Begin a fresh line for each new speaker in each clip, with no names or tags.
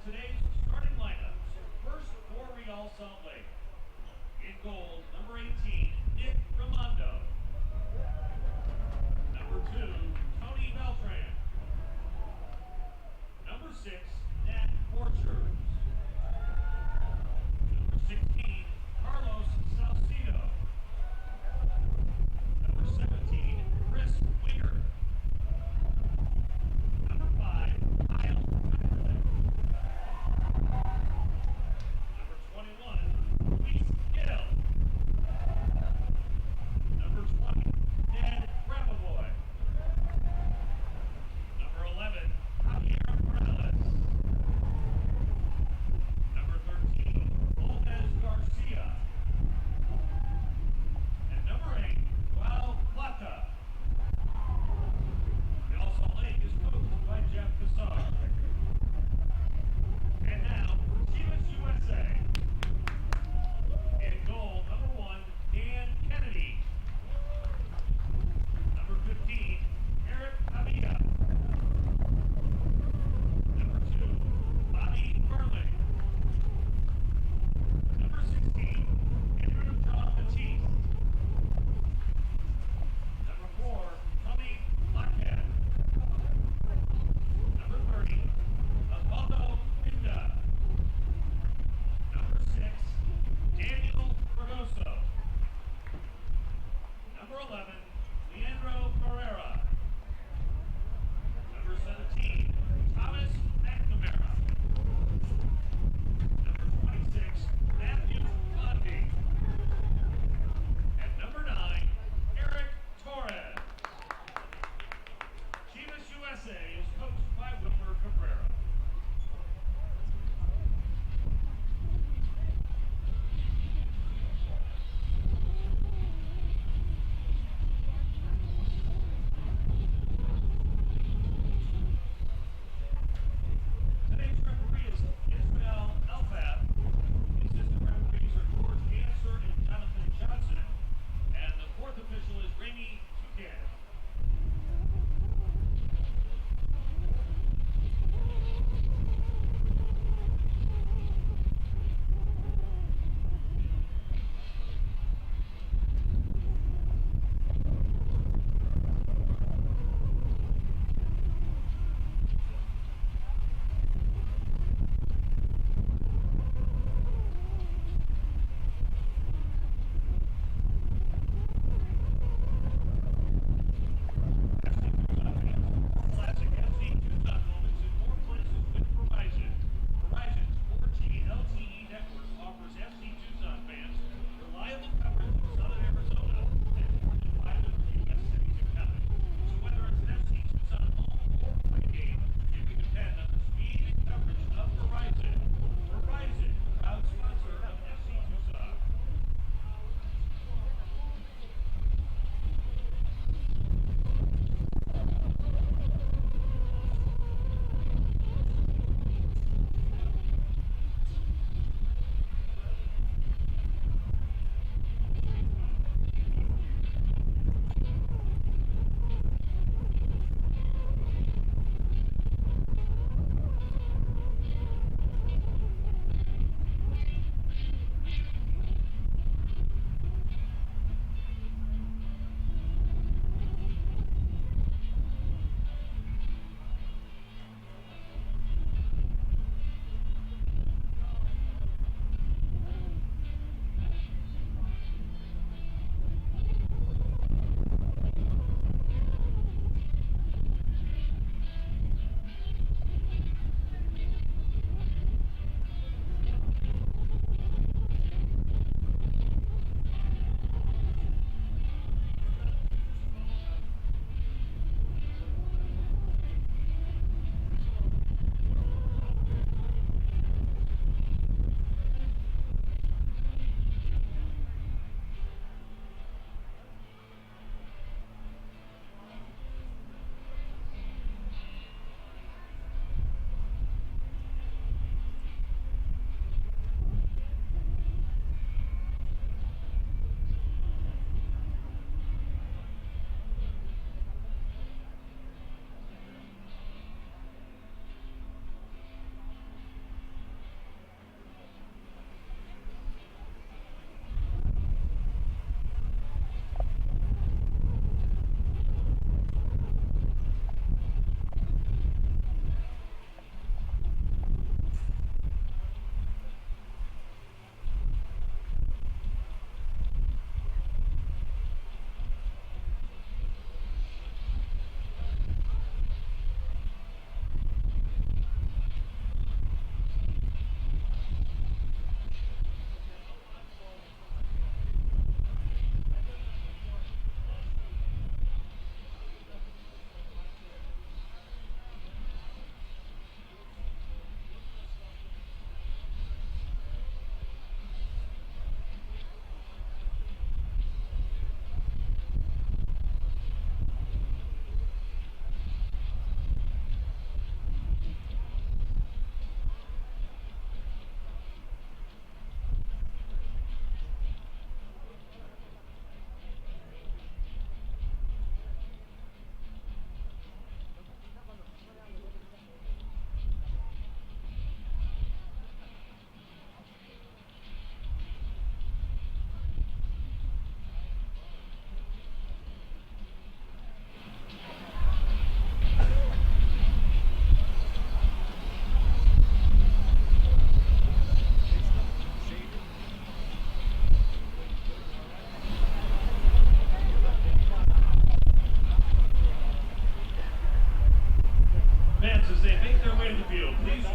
today's starting lineups. First for Real Salt Lake. In goal, number 18, Nick Ramondo. Number 2, Tony Beltran. Number 6, Nat Borchers. Number 16, Carlos Salcido. Number 17, Chris Winger. Number 5, Kyle Kyler.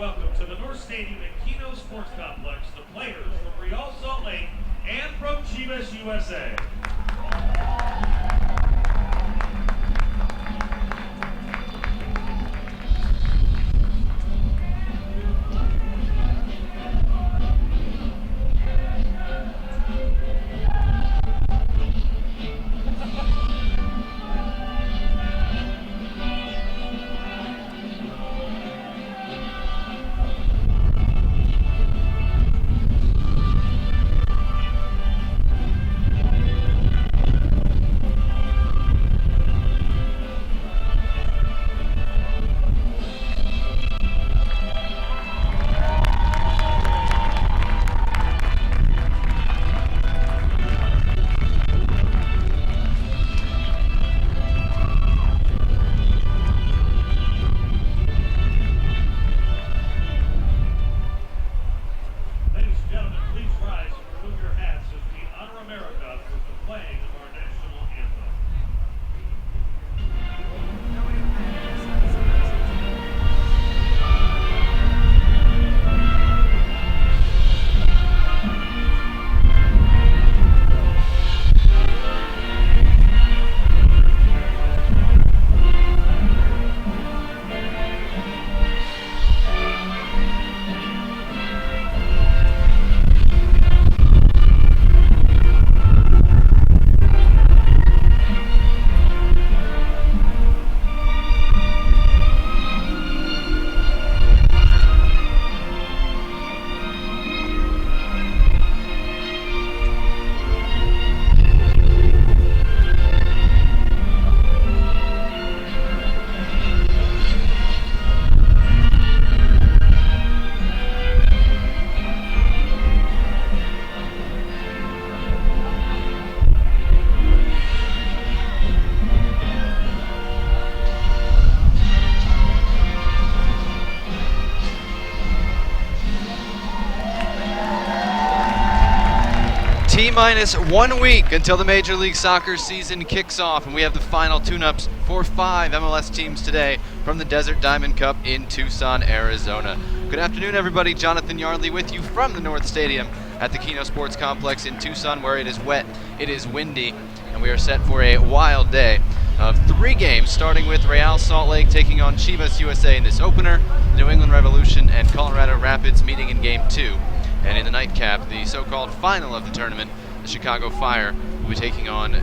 welcome to the North Stadium at Keno Sports Complex the players from Real Salt Lake and from Chivas USA.
T-minus 1 week until the Major League Soccer season kicks off, and we have the final tune-ups for 5 MLS teams today from the Desert Diamond Cup in Tucson, Arizona. Good afternoon, everybody. Jonathan Yardley with you from the North Stadium at the Keno Sports Complex in Tucson, where it is wet, it is windy, and we are set for a wild day of 3 games, starting with Real Salt Lake taking on Chivas USA in this opener, New England Revolution and Colorado Rapids meeting in Game 2. And in the nightcap, the so-called final of the tournament, the Chicago Fire will be taking on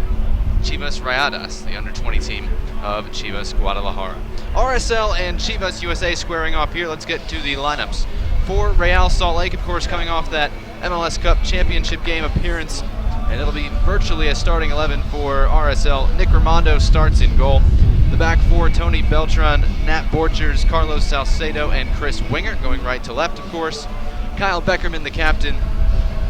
Chivas Rayadas, the under-20 team of Chivas Guadalajara. RSL and Chivas USA squaring off here. Let's get to the lineups. For Real Salt Lake, of course, coming off that MLS Cup championship game appearance, and it'll be virtually a starting 11 for RSL. Nick Raimondo starts in goal. The back four, Tony Beltran, Nat Borchers, Carlos Salcedo, and Chris Wingert, going right to left, of course. Kyle Beckerman, the captain,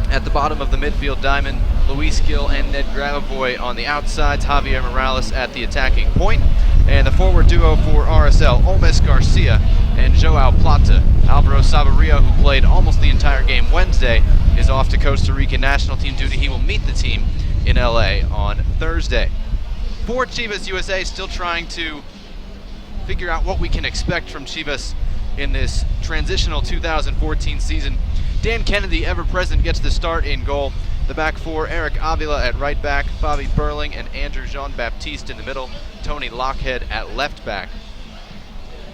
at the bottom of the midfield diamond. Luis Gil and Ned Gravoy on the outsides. Javier Morales at the attacking point. And the forward duo for RSL, Olmes Garcia and Joao Plata. Alvaro Sabarillo, who played almost the entire game Wednesday, is off to Costa Rica national team duty. He will meet the team in LA on Thursday. For Chivas USA, still trying to figure out what we can expect from Chivas in this transitional 2014 season. Dan Kennedy, ever present, gets the start in goal. The back four, Eric Avila at right back, Bobby Burling and Andrew Jean-Baptiste in the middle, Tony Lockhead at left back.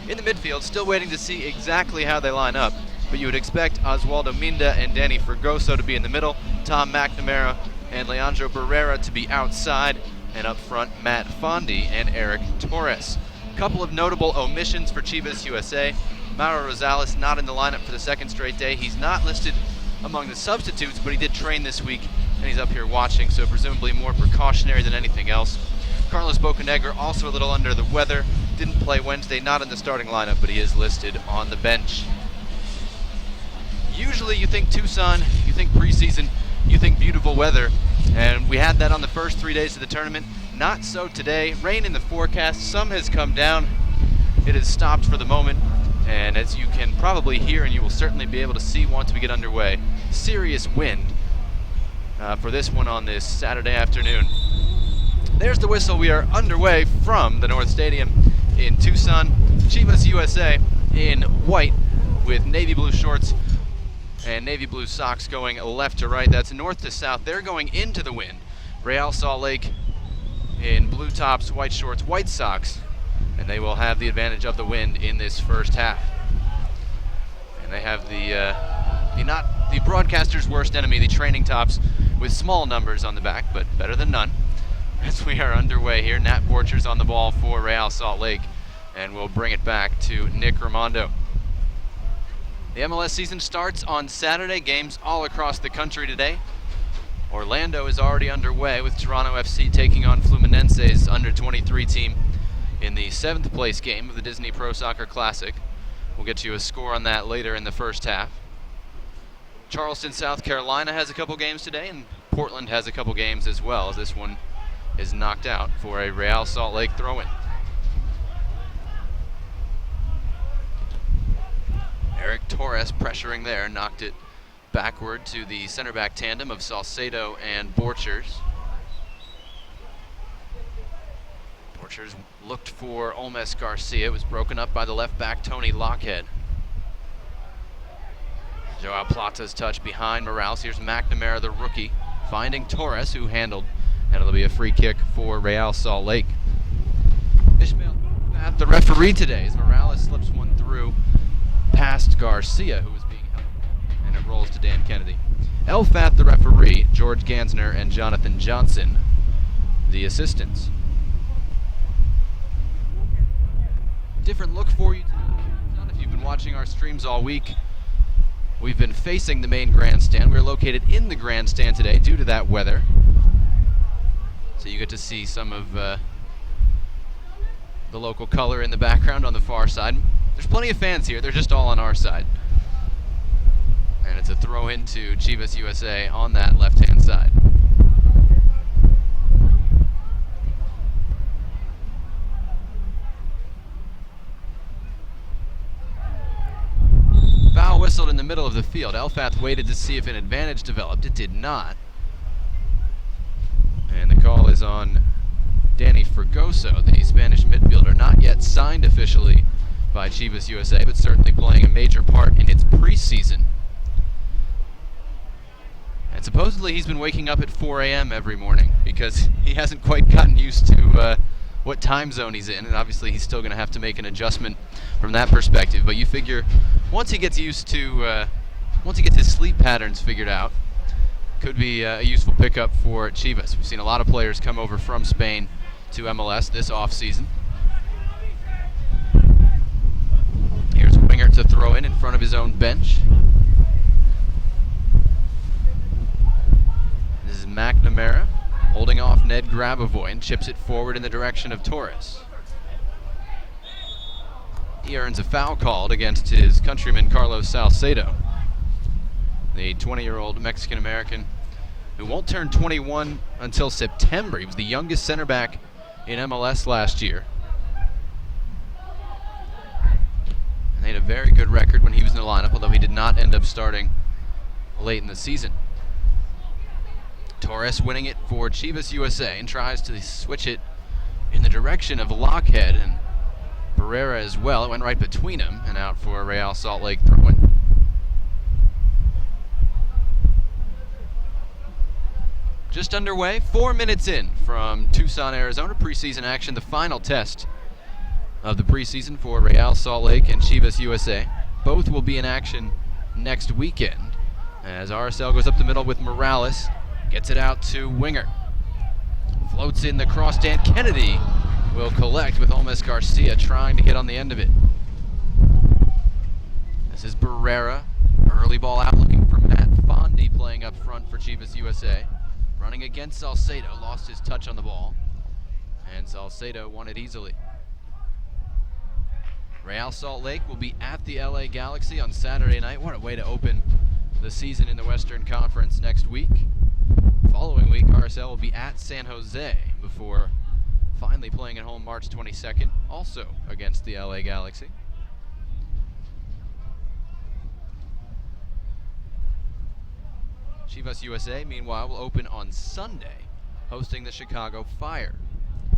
In the midfield, still waiting to see exactly how they line up, but you would expect Oswaldo Minda and Danny Fregoso to be in the middle, Tom McNamara and Leandro Barrera to be outside, and up front, Matt Fondi and Eric Torres. Couple of notable omissions for Chivas USA. Mauro Rosales not in the lineup for the second straight day. He's not listed among the substitutes, but he did train this week, and he's up here watching, so presumably more precautionary than anything else. Carlos Bocanegra also a little under the weather. Didn't play Wednesday, not in the starting lineup, but he is listed on the bench. Usually you think Tucson, you think preseason, you think beautiful weather, and we had that on the first 3 days of the tournament. Not so today. Rain in the forecast. Some has come down. It has stopped for the moment. And as you can probably hear, and you will certainly be able to see once we get underway, serious wind for this one on this Saturday afternoon. There's the whistle. We are underway from the North Stadium in Tucson. Chivas USA in white with navy blue shorts and navy blue socks going left to right. That's north to south. They're going into the wind. Real Salt Lake in blue tops, white shorts, white socks, and they will have the advantage of the wind in this first half. And they have the broadcaster's worst enemy, the training tops, with small numbers on the back, but better than none. As we are underway here, Nat Borchers on the ball for Real Salt Lake, and we'll bring it back to Nick Raimondo. The MLS season starts on Saturday, games all across the country today. Orlando is already underway with Toronto FC taking on Fluminense's under-23 team in the 7th place game of the Disney Pro Soccer Classic. We'll get you a score on that later in the first half. Charleston, South Carolina has a couple games today, and Portland has a couple games as well, as this one is knocked out for a Real Salt Lake throw-in. Eric Torres pressuring there, knocked it backward to the center back tandem of Salcedo and Borchers. Borchers looked for Olmes Garcia. It was broken up by the left back Tony Lockhead. Joao Plata's touch behind Morales. Here's McNamara, the rookie, finding Torres, who handled, and it'll be a free kick for Real Salt Lake. Ishmael at the referee today as Morales slips one through past Garcia, who was being held, and it rolls to Dan Kennedy. Elfat, the referee, George Gansner and Jonathan Johnson, the assistants. Different look for you tonight. If you've been watching our streams all week, we've been facing the main grandstand. We're located in the grandstand today due to that weather. So you get to see some of the local color in the background on the far side. There's plenty of fans here. They're just all on our side. And it's a throw into Chivas USA on that left-hand side. Foul whistled in the middle of the field. Elfath waited to see if an advantage developed. It did not. And the call is on Danny Fregoso, the Spanish midfielder, not yet signed officially by Chivas USA, but certainly playing a major part in its preseason. And supposedly he's been waking up at 4 a.m. every morning because he hasn't quite gotten used to what time zone he's in, and obviously he's still going to have to make an adjustment from that perspective. But you figure once he gets used to, once he gets his sleep patterns figured out, could be a useful pickup for Chivas. We've seen a lot of players come over from Spain to MLS this offseason. Here's Winger to throw in front of his own bench. This is McNamara holding off Ned Grabavoy and chips it forward in the direction of Torres. He earns a foul called against his countryman Carlos Salcedo, the 20-year-old Mexican-American who won't turn 21 until September. He was the youngest center back in MLS last year. And they had a very good record when he was in the lineup, although he did not end up starting late in the season. Torres winning it for Chivas USA and tries to switch it in the direction of Lockhead and Barrera as well. It went right between them and out for a Real Salt Lake throw-in. Just underway, 4 minutes in from Tucson, Arizona, preseason action, the final test of the preseason for Real Salt Lake and Chivas USA. Both will be in action next weekend as RSL goes up the middle with Morales, gets it out to Winger. Floats in the cross stand. Kennedy will collect with Olmes Garcia trying to get on the end of it. This is Barrera. Early ball out looking for Matt Fondi playing up front for Chivas USA. Running against Salcedo, lost his touch on the ball, and Salcedo won it easily. Real Salt Lake will be at the LA Galaxy on Saturday night. What a way to open the season in the Western Conference next week. Following week, RSL will be at San Jose before finally playing at home March 22nd, also against the LA Galaxy. Chivas USA, meanwhile, will open on Sunday, hosting the Chicago Fire.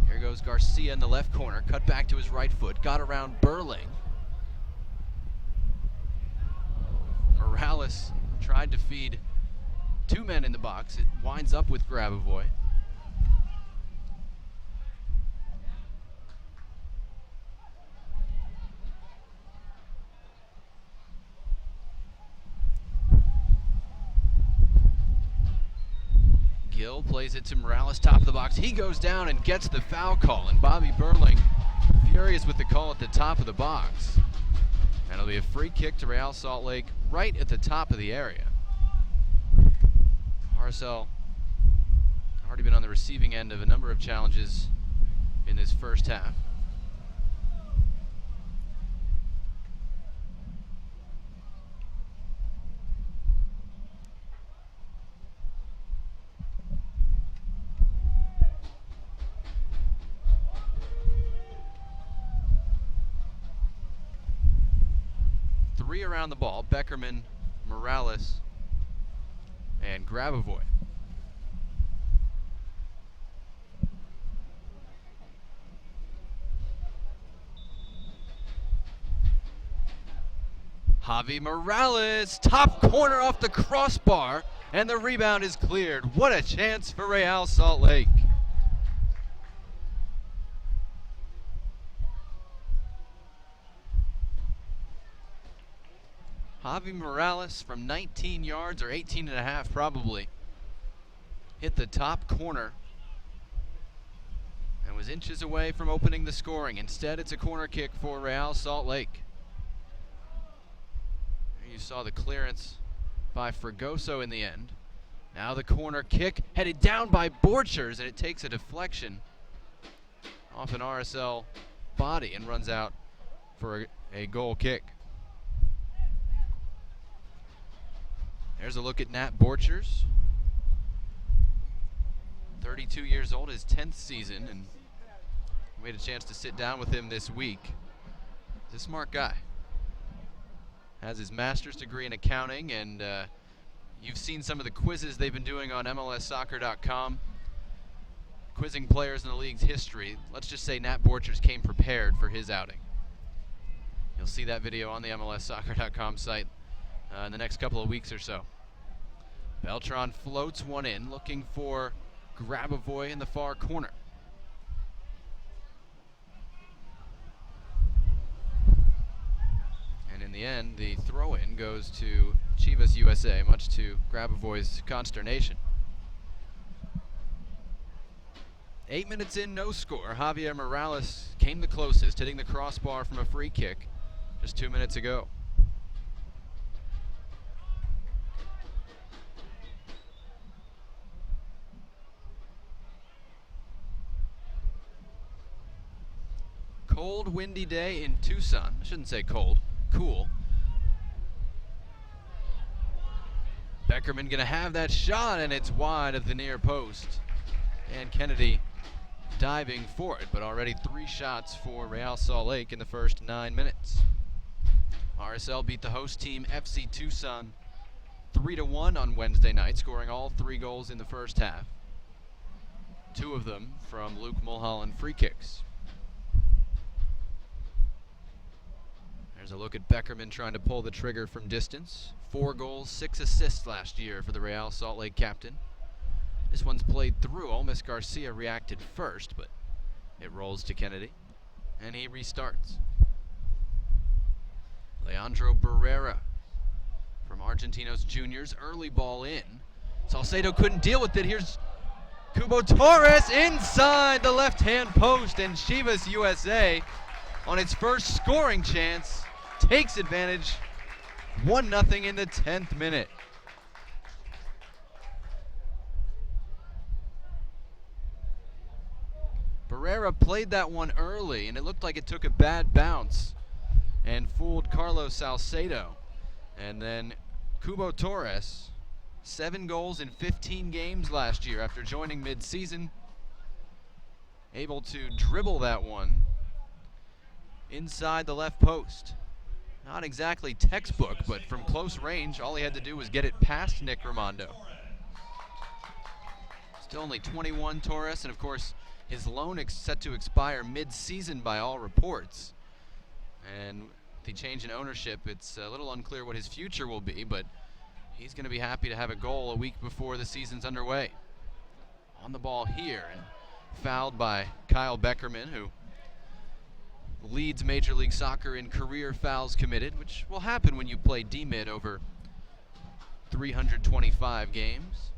Here goes Garcia in the left corner, cut back to his right foot, got around Burling. Morales tried to feed two men in the box. It winds up with Grabavoy. Gill plays it to Morales, top of the box. He goes down and gets the foul call, and Bobby Burling furious with the call at the top of the box. And it'll be a free kick to Real Salt Lake right at the top of the area. RSL already been on the receiving end of a number of challenges in this first half. Three around the ball: Beckerman, Morales, and Grabavoy. Javi Morales, top corner off the crossbar, and the rebound is cleared. What a chance for Real Salt Lake. Javi Morales from 19 yards, or 18 and a half probably, hit the top corner and was inches away from opening the scoring. Instead, it's a corner kick for Real Salt Lake. There you saw the clearance by Fregoso in the end. Now the corner kick headed down by Borchers, and it takes a deflection off an RSL body and runs out for a goal kick. There's a look at Nat Borchers. 32 years old, his 10th season, and we had a chance to sit down with him this week. He's a smart guy. Has his master's degree in accounting, and you've seen some of the quizzes they've been doing on MLSsoccer.com, quizzing players in the league's history. Let's just say Nat Borchers came prepared for his outing. You'll see that video on the MLSsoccer.com site in the next couple of weeks or so. Beltran floats one in, looking for Grabavoy in the far corner. And in the end, the throw-in goes to Chivas USA, much to Grabavoy's consternation. 8 minutes in, no score. Javier Morales came the closest, hitting the crossbar from a free kick just 2 minutes ago. Cold, windy day in Tucson. I shouldn't say cold, cool. Beckerman gonna have that shot, and it's wide of the near post. And Kennedy diving for it, but already 3 shots for Real Salt Lake in the first 9 minutes. RSL beat the host team FC Tucson 3-1 on Wednesday night, scoring all 3 goals in the first half. 2 of them from Luke Mulholland free kicks. There's a look at Beckerman trying to pull the trigger from distance. 4 goals, 6 assists last year for the Real Salt Lake captain. This one's played through. Olmes Garcia reacted first, but it rolls to Kennedy, and he restarts. Leandro Barrera from Argentinos Juniors, early ball in. Salcedo couldn't deal with it. Here's Cubo Torres inside the left-hand post, and Chivas USA on its first scoring chance takes advantage. 1-0 in the 10th minute. Barrera played that one early, and it looked like it took a bad bounce and fooled Carlos Salcedo. And then Cubo Torres, 7 goals in 15 games last year after joining mid-season, able to dribble that one inside the left post. Not exactly textbook, but from close range, all he had to do was get it past Nick Raimondo. Still only 21, Torres, and of course his loan is set to expire mid-season by all reports. And the change in ownership, it's a little unclear what his future will be, but he's going to be happy to have a goal a week before the season's underway. On the ball here and fouled by Kyle Beckerman, who leads Major League Soccer in career fouls committed, which will happen when you play D-mid over 325 games.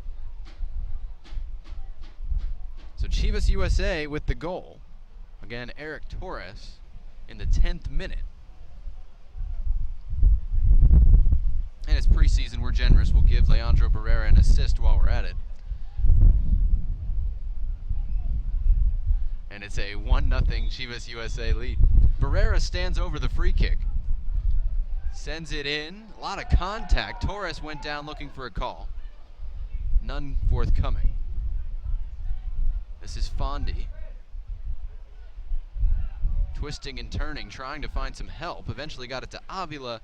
So Chivas USA with the goal. Again, Eric Torres in the 10th minute. And it's preseason, we're generous. We'll give Leandro Barrera an assist while we're at it. And it's a 1-0 Chivas USA lead. Barrera stands over the free kick. Sends it in. A lot of contact. Torres went down looking for a call. None forthcoming. This is Fondi. Twisting and turning, trying to find some help. Eventually got it to Avila,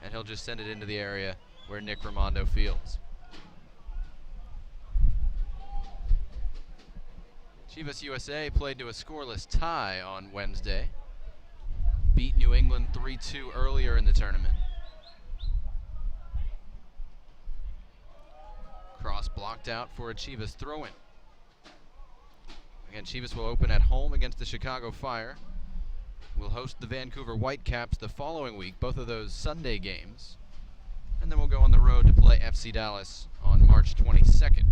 and he'll just send it into the area where Nick Raimondo fields. Chivas USA played to a scoreless tie on Wednesday. Beat New England 3-2 earlier in the tournament. Cross blocked out for a Chivas throw-in. Again, Chivas will open at home against the Chicago Fire. We'll host the Vancouver Whitecaps the following week, both of those Sunday games. And then we'll go on the road to play FC Dallas on March 22nd.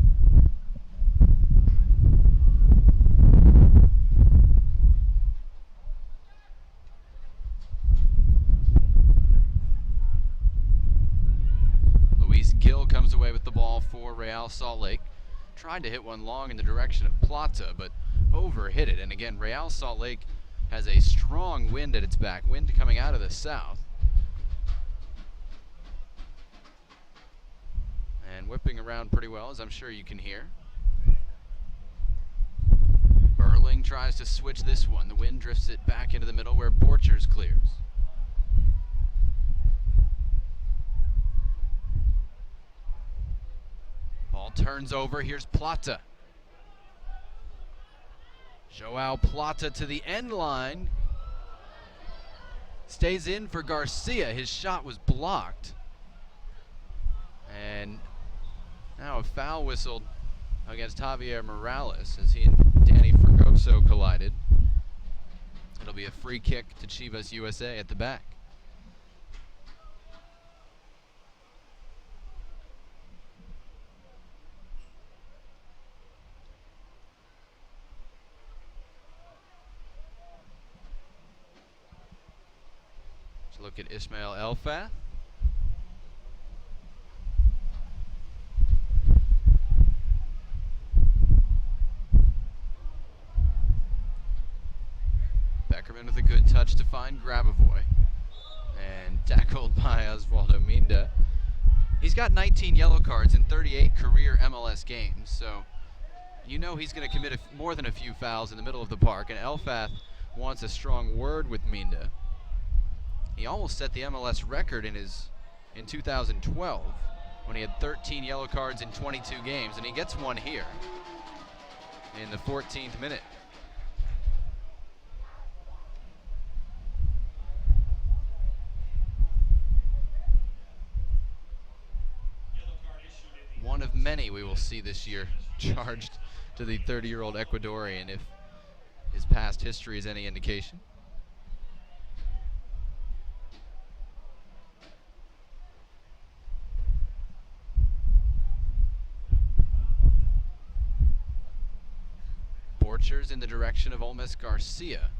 Luis Gil comes away with the ball for Real Salt Lake. Tried to hit one long in the direction of Plata, but overhit it. And again, Real Salt Lake has a strong wind at its back, wind coming out of the south. And whipping around pretty well, as I'm sure you can hear. Burling tries to switch this one. The wind drifts it back into the middle where Borchers clears. Ball turns over, here's Plata. Joao Plata to the end line. Stays in for Garcia. His shot was blocked. And now a foul whistled against Javier Morales as he and Danny Fregoso collided. It'll be a free kick to Chivas USA at the back. Look at Ismail Elfath. Beckerman with a good touch to find Grabavoy. And tackled by Osvaldo Minda. He's got 19 yellow cards in 38 career MLS games, so you know he's going to commit more than a few fouls in the middle of the park, and Elfath wants a strong word with Minda. He almost set the MLS record in 2012 when he had 13 yellow cards in 22 games, and he gets one here in the 14th minute. One of many we will see this year charged to the 30-year-old Ecuadorian, if his past history is any indication. Borchers in the direction of Olmes Garcia.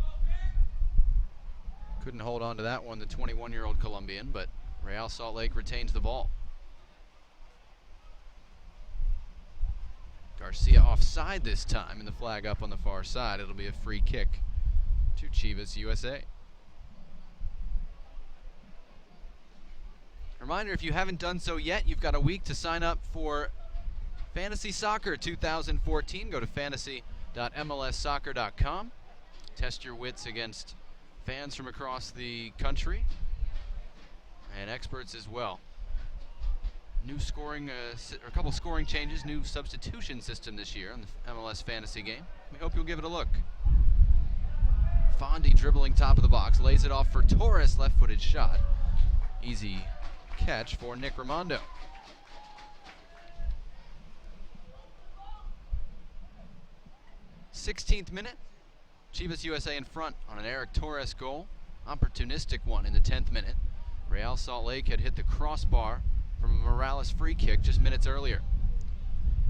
Couldn't hold on to that one, the 21-year-old Colombian, but Real Salt Lake retains the ball. Garcia offside this time, and the flag up on the far side. It'll be a free kick to Chivas USA. Reminder, if you haven't done so yet, you've got a week to sign up for Fantasy Soccer 2014. Go to fantasy.mlssoccer.com. Test your wits against fans from across the country and experts as well. New scoring, a couple scoring changes, new substitution system this year on the MLS fantasy game. We hope you'll give it a look. Fondi dribbling top of the box, lays it off for Torres, left-footed shot. Easy catch for Nick Raimondo. 16th minute, Chivas USA in front on an Eric Torres goal. Opportunistic one in the 10th minute. Real Salt Lake had hit the crossbar from a Morales free kick just minutes earlier.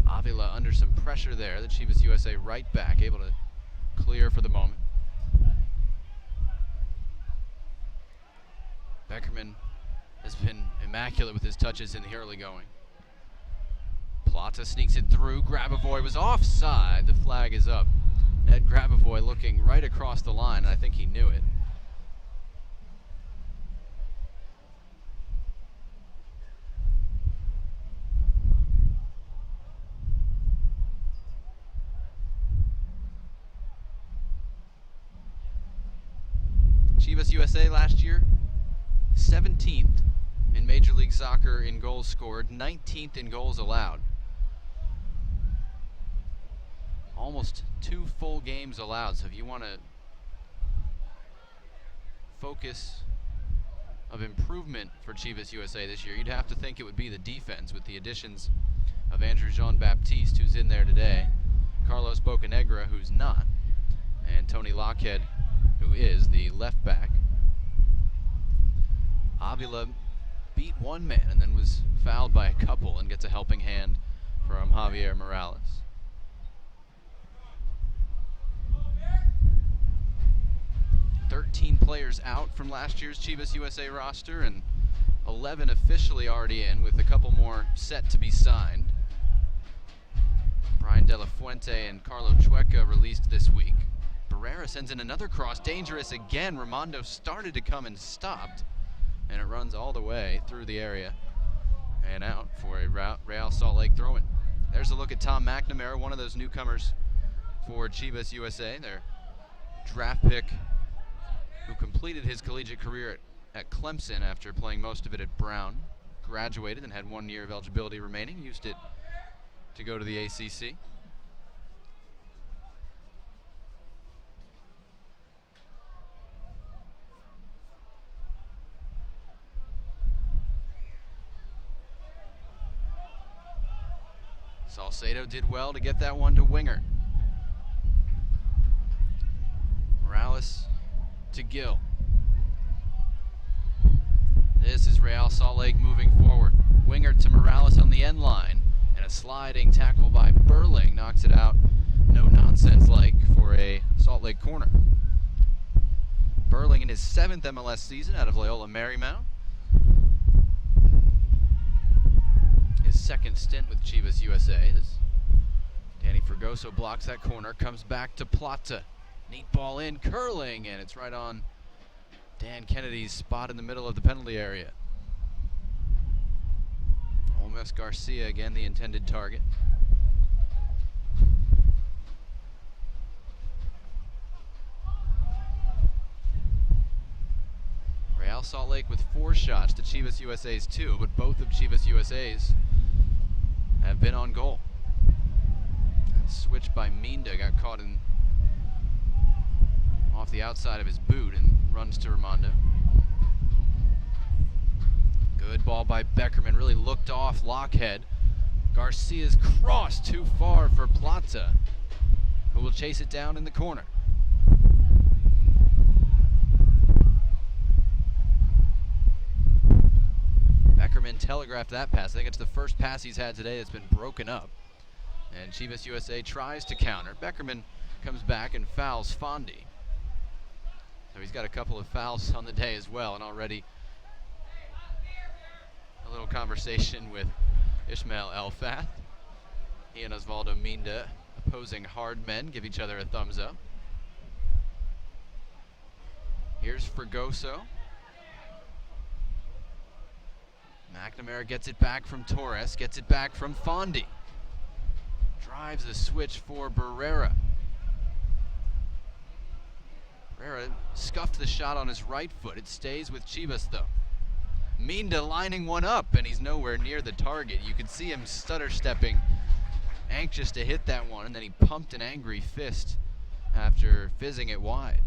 Avila under some pressure there. The Chivas USA right back, able to clear for the moment. Beckerman has been immaculate with his touches in the early going. Plata sneaks it through. Grabavoy was offside. The flag is up. Ned Grabavoy looking right across the line, and I think he knew it. Chivas USA last year, 17th in Major League Soccer in goals scored, 19th in goals allowed. Almost 2 full games allowed, so if you want to focus of improvement for Chivas USA this year, you'd have to think it would be the defense with the additions of Andrew Jean-Baptiste, who's in there today, Carlos Bocanegra, who's not, and Tony Lockhead, who is the left back. Avila beat one man and then was fouled by a couple and gets a helping hand from Javier Morales. Players out from last year's Chivas USA roster, and 11 officially already in, with a couple more set to be signed. Brian De La Fuente and Carlo Chueca released this week. Barrera sends in another cross, dangerous again. Raimondo started to come and stopped, and it runs all the way through the area and out for a Real Salt Lake throw-in. There's a look at Tom McNamara, one of those newcomers for Chivas USA, their draft pick who completed his collegiate career at Clemson after playing most of it at Brown. Graduated and had 1 year of eligibility remaining, used it to go to the ACC. Salcedo did well to get that one to Winger. Morales to Gill. This is Real Salt Lake moving forward. Winger to Morales on the end line, and a sliding tackle by Burling knocks it out. No nonsense like for a Salt Lake corner. Burling in his 7th MLS season out of Loyola Marymount. His second stint with Chivas USA. As Danny Fregoso blocks that corner, comes back to Plata. Neat ball in, curling, and it's right on Dan Kennedy's spot in the middle of the penalty area. Olmes Garcia again the intended target. Real Salt Lake with 4 shots to Chivas USA's 2, but both of Chivas USA's have been on goal. That switch by Minda got caught in off the outside of his boot and runs to Raimondo. Good ball by Beckerman, really looked off Lockhead. Garcia's cross too far for Plata, who will chase it down in the corner. Beckerman telegraphed that pass. I think it's the first pass he's had today that's been broken up. And Chivas USA tries to counter. Beckerman comes back and fouls Fondi. So he's got a couple of fouls on the day as well, and already a little conversation with Ishmael Elfath. He and Osvaldo Minda, opposing hard men, give each other a thumbs up. Here's Fregoso. McNamara gets it back from Torres, gets it back from Fondi. Drives the switch for Barrera. Barrera scuffed the shot on his right foot. It stays with Chivas though. Minda lining one up, and he's nowhere near the target. You could see him stutter stepping, anxious to hit that one, and then he pumped an angry fist after fizzing it wide.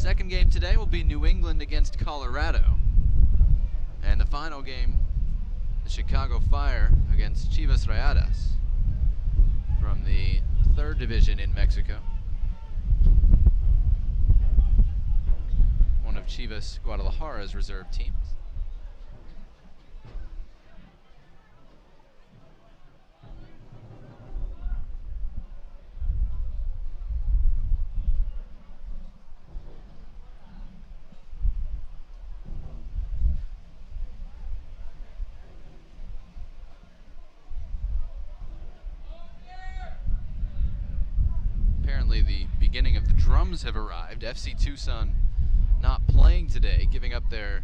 second game today will be New England against Colorado. And the final game, the Chicago Fire against Chivas Rayadas from the 3rd division in Mexico. One of Chivas Guadalajara's reserve teams. Apparently the beginning of the drums have arrived. FC Tucson not playing today, giving up their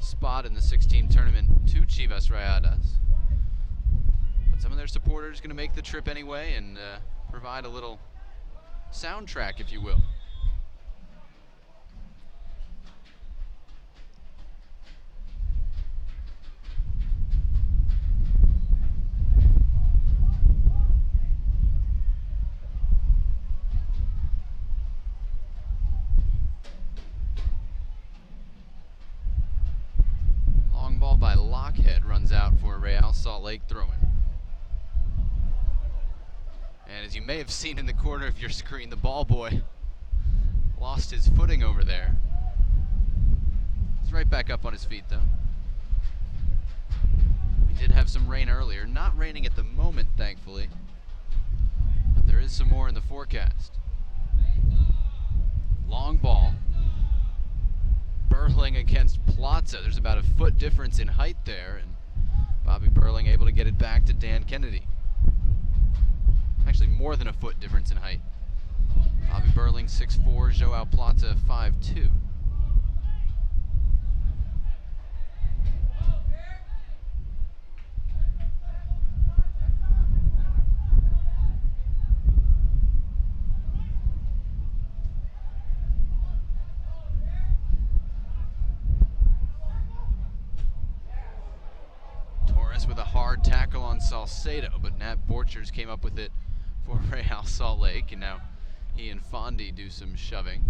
spot in the 6-team tournament to Chivas Rayadas. But some of their supporters going to make the trip anyway and provide a little soundtrack, if you will. Ball by Lockhead runs out for Real Salt Lake throwing. And as you may have seen in the corner of your screen, the ball boy lost his footing over there. He's right back up on his feet though. We did have some rain earlier, not raining at the moment thankfully, but there is some more in the forecast. Long ball. Burling against Plaza. There's about a foot difference in height there, and Bobby Burling able to get it back to Dan Kennedy. Actually, more than a foot difference in height. Bobby Burling 6'4", Joao Plaza 5'2". With a hard tackle on Salcedo, but Nat Borchers came up with it for Real Salt Lake, and now he and Fondi do some shoving.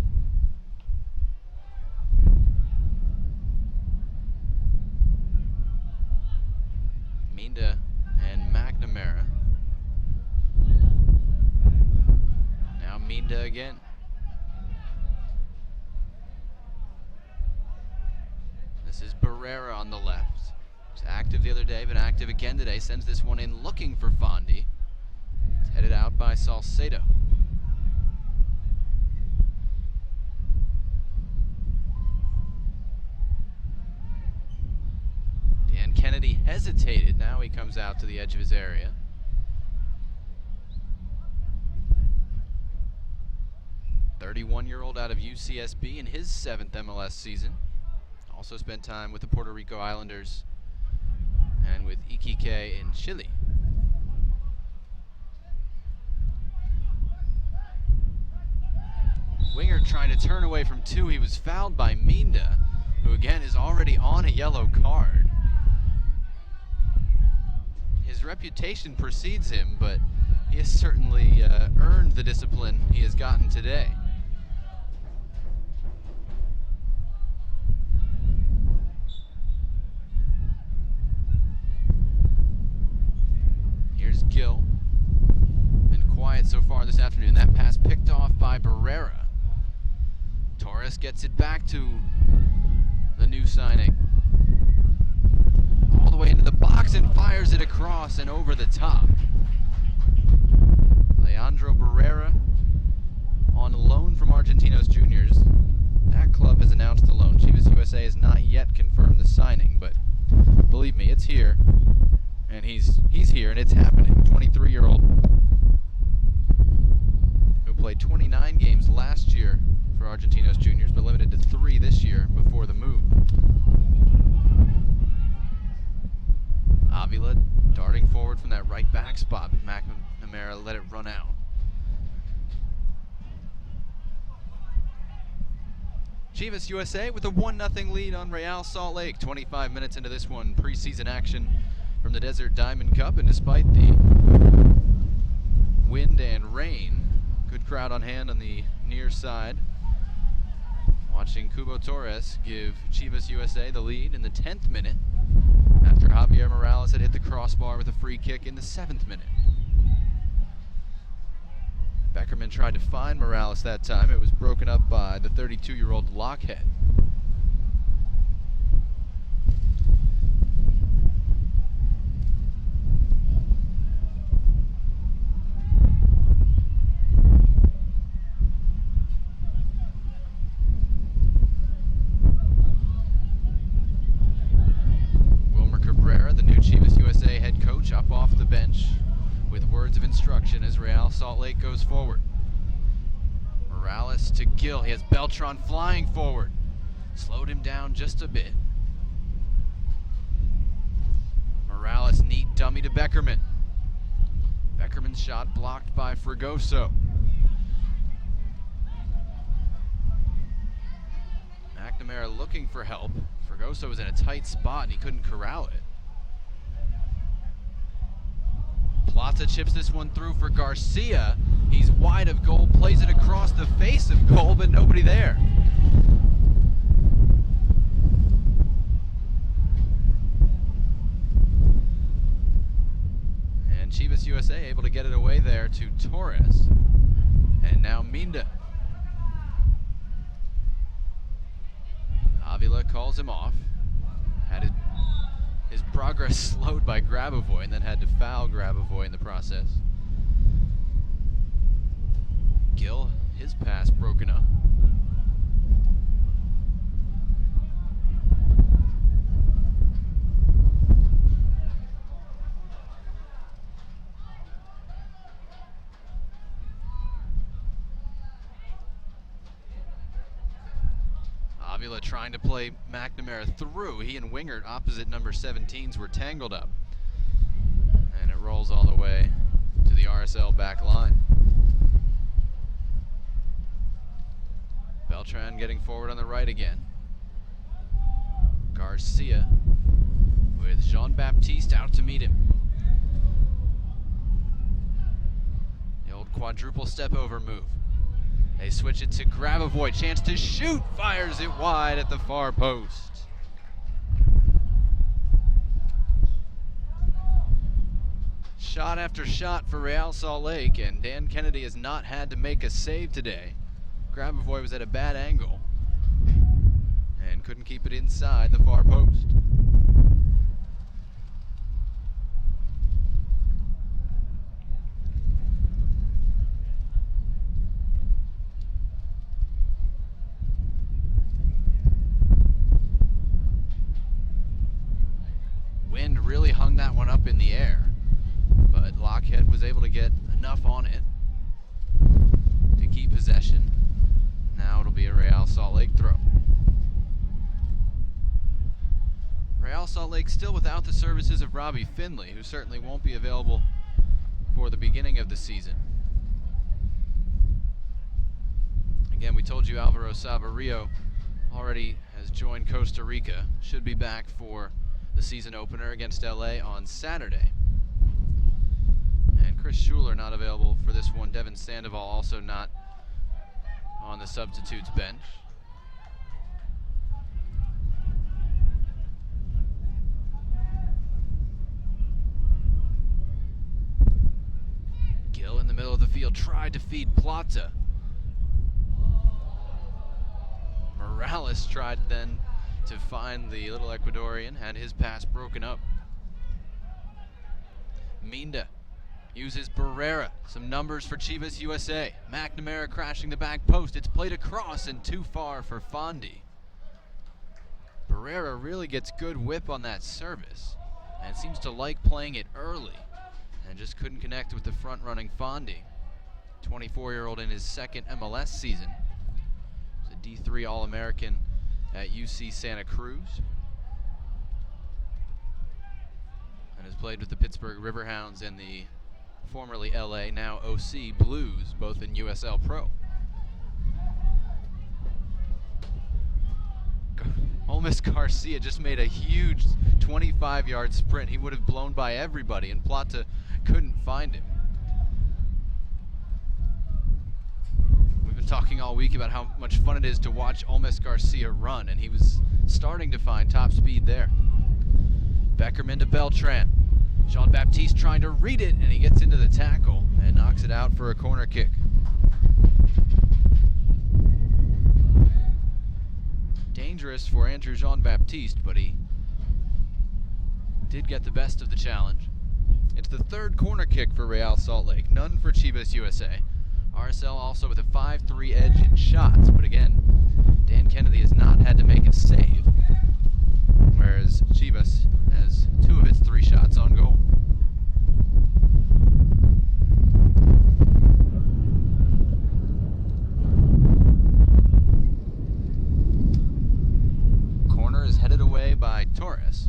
Minda and McNamara. Now Minda again. This is Barrera on the left. Active the other day, but active again today. Sends this one in looking for Fondi. It's headed out by Salcedo. Dan Kennedy hesitated. Now he comes out to the edge of his area. "31-year-old out of UCSB in his 7th MLS season. Also spent time with the Puerto Rico Islanders and with Iquique in Chile. Winger trying to turn away from 2. He was fouled by Minda, who again is already on a yellow card. His reputation precedes him, but he has certainly earned the discipline he has gotten today. Here's Gill. Been quiet so far this afternoon. That pass picked off by Barrera. Torres gets it back to the new signing. All the way into the box and fires it across and over the top. Leandro Barrera on loan from Argentinos Juniors. That club has announced the loan. Chivas USA has not yet confirmed the signing, but believe me, it's here. And he's here, and it's happening. 23-year-old who played 29 games last year for Argentinos Juniors, but limited to 3 this year before the move. Avila darting forward from that right back spot, but McNamara let it run out. Chivas USA with a 1-0 lead on Real Salt Lake. 25 minutes into this one, preseason action from the Desert Diamond Cup, and despite the wind and rain, good crowd on hand on the near side. Watching Cubo Torres give Chivas USA the lead in the 10th minute after Javier Morales had hit the crossbar with a free kick in the 7th minute. Beckerman tried to find Morales that time. It was broken up by the 32-year-old Lockhead. Up off the bench with words of instruction as Real Salt Lake goes forward. Morales to Gill. He has Beltran flying forward. Slowed him down just a bit. Morales, neat dummy to Beckerman. Beckerman's shot blocked by Fregoso. McNamara looking for help. Fregoso was in a tight spot and he couldn't corral it. Plata chips this one through for Garcia. He's wide of goal, plays it across the face of goal, but nobody there. And Chivas USA able to get it away there to Torres. And now Minda. Avila calls him off. Had his progress slowed by Grabavoy and then had to foul Grabavoy in the process. Gill, his pass broken up. Avila trying to play McNamara through. He and Wingert, opposite number 17s, were tangled up. And it rolls all the way to the RSL back line. Beltran getting forward on the right again. Garcia with Jean-Baptiste out to meet him. The old quadruple step over move. They switch it to Grabavoy, chance to shoot, fires it wide at the far post. Shot after shot for Real Salt Lake, and Dan Kennedy has not had to make a save today. Grabavoy was at a bad angle and couldn't keep it inside the far post. Wind really hung that one up in the air, but Lockhead was able to get enough on it to keep possession. Now it'll be a Real Salt Lake throw. Real Salt Lake still without the services of Robbie Finley, who certainly won't be available for the beginning of the season. Again, we told you Alvaro Sabarillo already has joined Costa Rica, should be back for the season opener against LA on Saturday. And Chris Schuler not available for this one. Devin Sandoval also not on the substitutes bench. Gill in the middle of the field tried to feed Plata. Morales tried then to find the little Ecuadorian, had his pass broken up. Minda uses Barrera. Some numbers for Chivas USA. McNamara crashing the back post. It's played across and too far for Fondi. Barrera really gets good whip on that service and seems to like playing it early and just couldn't connect with the front-running Fondi. 24-year-old in his second MLS season. He's a D3 All-American at UC Santa Cruz and has played with the Pittsburgh Riverhounds and the formerly LA, now OC Blues, both in USL Pro. Ole Miss Garcia just made a huge 25-yard sprint. He would have blown by everybody and Plata couldn't find him. We've been talking all week about how much fun it is to watch Olmes Garcia run, and he was starting to find top speed there. Beckerman to Beltran. Jean-Baptiste trying to read it, and he gets into the tackle and knocks it out for a corner kick. Dangerous for Andrew Jean-Baptiste, but he did get the best of the challenge. It's the third corner kick for Real Salt Lake, none for Chivas USA. RSL also with a 5-3 edge in shots, but again, Dan Kennedy has not had to make a save, whereas Chivas has 2 of its 3 shots on goal. Corner is headed away by Torres.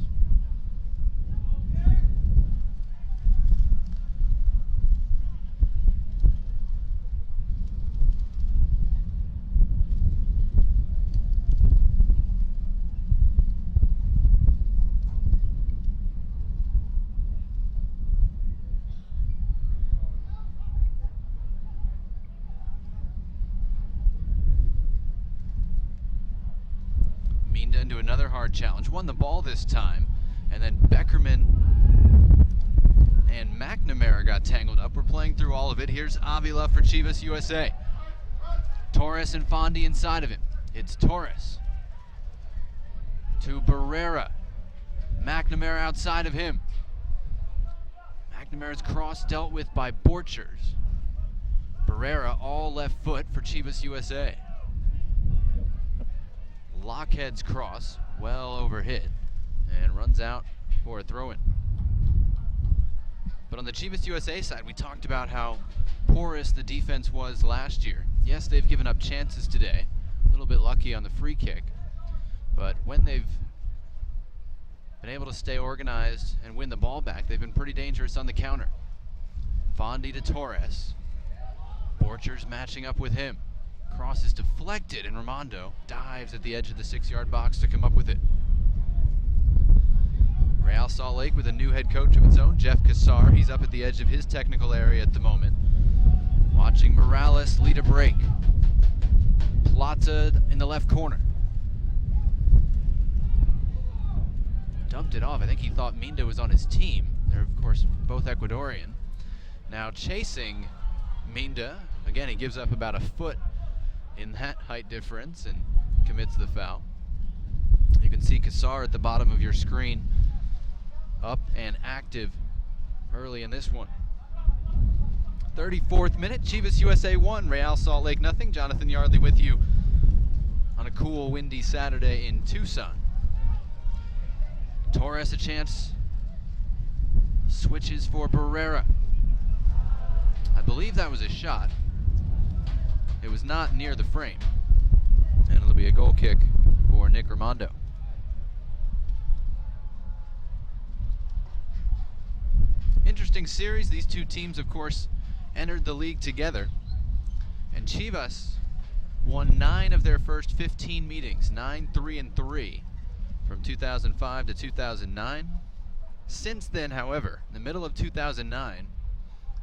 Into another hard challenge, won the ball this time, and then Beckerman and McNamara got tangled up. We're playing through all of it. Here's Avila for Chivas USA. Torres and Fondi inside of him. It's Torres to Barrera. McNamara outside of him. McNamara's cross dealt with by Borchers. Barrera all left foot for Chivas USA. Lockhead's cross, well over hit, and runs out for a throw-in. But on the Chivas USA side, we talked about how porous the defense was last year. Yes, they've given up chances today, a little bit lucky on the free kick, but when they've been able to stay organized and win the ball back, they've been pretty dangerous on the counter. Fondi to Torres. Borchers matching up with him. Cross is deflected, and Raimondo dives at the edge of the 6-yard box to come up with it. Real Salt Lake with a new head coach of its own, Jeff Cassar. He's up at the edge of his technical area at the moment. Watching Morales lead a break. Plata in the left corner. Dumped it off. I think he thought Minda was on his team. They're, of course, both Ecuadorian. Now chasing Minda. Again, he gives up about a foot in that height difference and commits the foul. You can see Cassar at the bottom of your screen, up and active early in this one. 34th minute, Chivas USA 1, Real Salt Lake nothing. Jonathan Yardley with you on a cool, windy Saturday in Tucson. Torres a chance, switches for Barrera. I believe that was a shot. It was not near the frame, and it'll be a goal kick for Nick Raimondo. Interesting series. These two teams, of course, entered the league together, and Chivas won 9 of their first 15 meetings, 9-3-3 from 2005 to 2009. Since then, however, in the middle of 2009,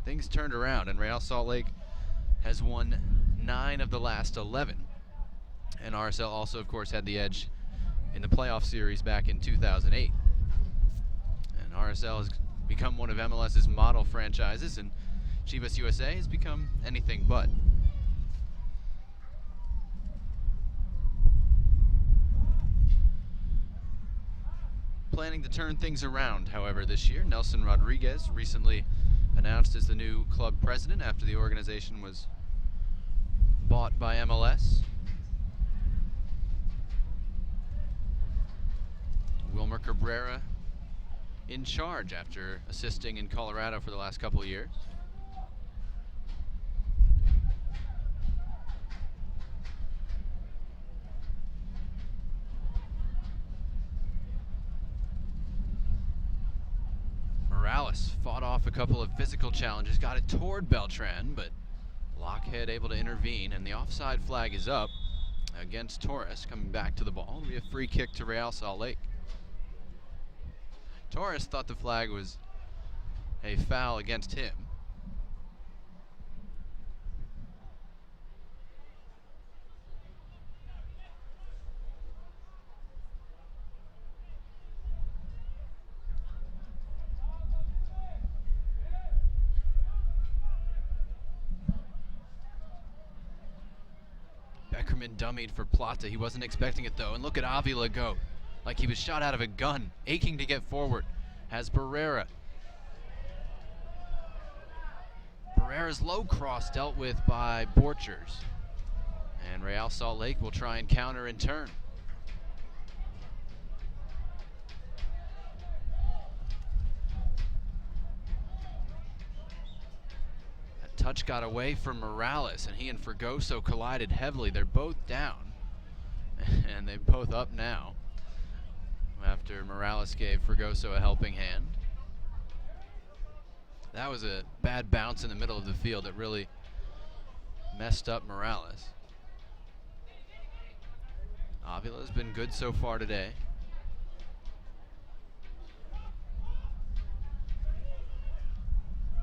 things turned around, and Real Salt Lake has won 9 of the last 11. And RSL also, of course, had the edge in the playoff series back in 2008. And RSL has become one of MLS's model franchises, and Chivas USA has become anything but. Planning to turn things around, however, this year. Nelson Rodriguez recently announced as the new club president after the organization was bought by MLS. Wilmer Cabrera in charge after assisting in Colorado for the last couple of years. Morales fought off a couple of physical challenges, got it toward Beltran, but Lockhead able to intervene, and the offside flag is up against Torres. Coming back to the ball, it'll be a free kick to Real Salt Lake. Torres thought the flag was a foul against him. Beckerman dummied for Plata. He wasn't expecting it though. And look at Avila go. Like he was shot out of a gun, aching to get forward. Has Barrera. Barrera's low cross dealt with by Borchers. And Real Salt Lake will try and counter in turn. That touch got away from Morales, and he and Fregoso collided heavily. They're both down, and they're both up now after Morales gave Fregoso a helping hand. That was a bad bounce in the middle of the field that really messed up Morales. Avila's been good so far today.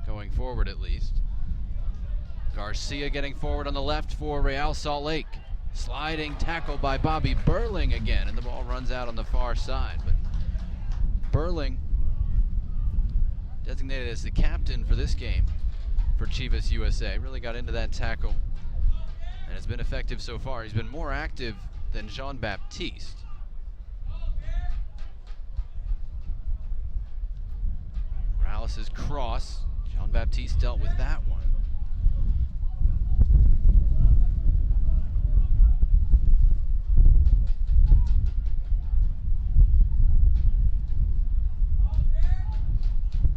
Going forward at least. Garcia getting forward on the left for Real Salt Lake. Sliding tackle by Bobby Burling again, and the ball runs out on the far side. But Burling, designated as the captain for this game for Chivas USA, really got into that tackle and has been effective so far. He's been more active than Jean-Baptiste. Morales' cross. Jean-Baptiste dealt with that one.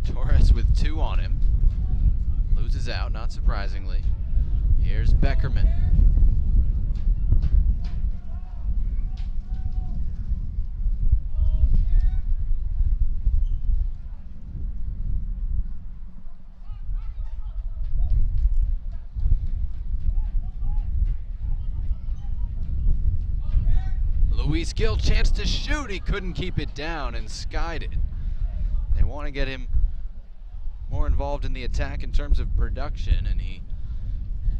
Torres with 2 on him. Loses out, not surprisingly. Here's Beckerman. Luis Gil, chance to shoot. He couldn't keep it down and skied it. They want to get him more involved in the attack in terms of production, and he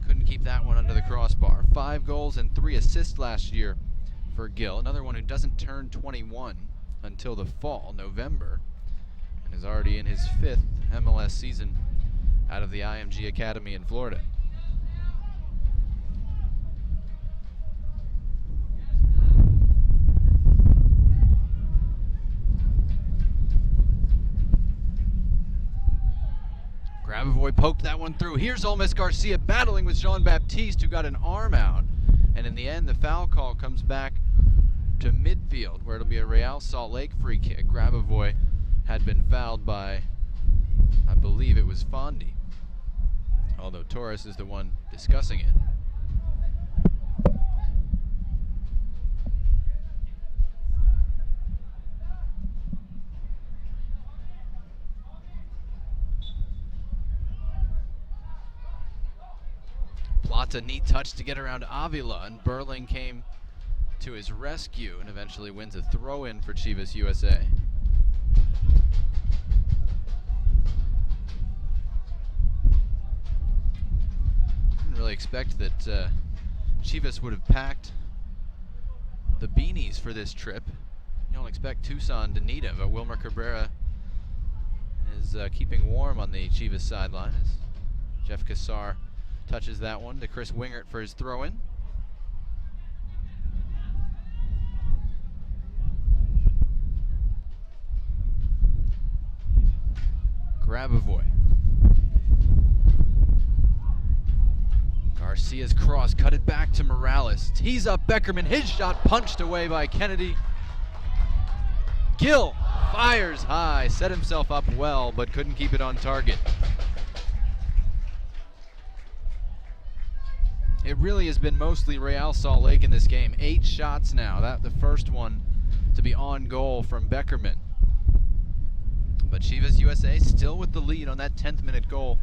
couldn't keep that one under the crossbar. 5 goals and 3 assists last year for Gil. Another one who doesn't turn 21 until the fall, November, and is already in his 5th MLS season out of the IMG Academy in Florida. Grabavoy poked that one through. Here's Olmes Garcia battling with Jean-Baptiste, who got an arm out. And in the end, the foul call comes back to midfield, where it'll be a Real Salt Lake free kick. Grabavoy had been fouled by, I believe it was Fondi, although Torres is the one discussing it. Plata, neat touch to get around Avila, and Burling came to his rescue and eventually wins a throw-in for Chivas USA. Didn't really expect that Chivas would have packed the beanies for this trip. You don't expect Tucson to need it, but Wilmer Cabrera is keeping warm on the Chivas sideline as Jeff Cassar touches that one to Chris Wingert for his throw-in. Grabavoy. Garcia's cross, cut it back to Morales. Tees up Beckerman, his shot punched away by Kennedy. Gil fires high, set himself up well, but couldn't keep it on target. It really has been mostly Real Salt Lake in this game. 8 shots now. That the first one to be on goal from Beckerman. But Chivas USA still with the lead on that 10th minute goal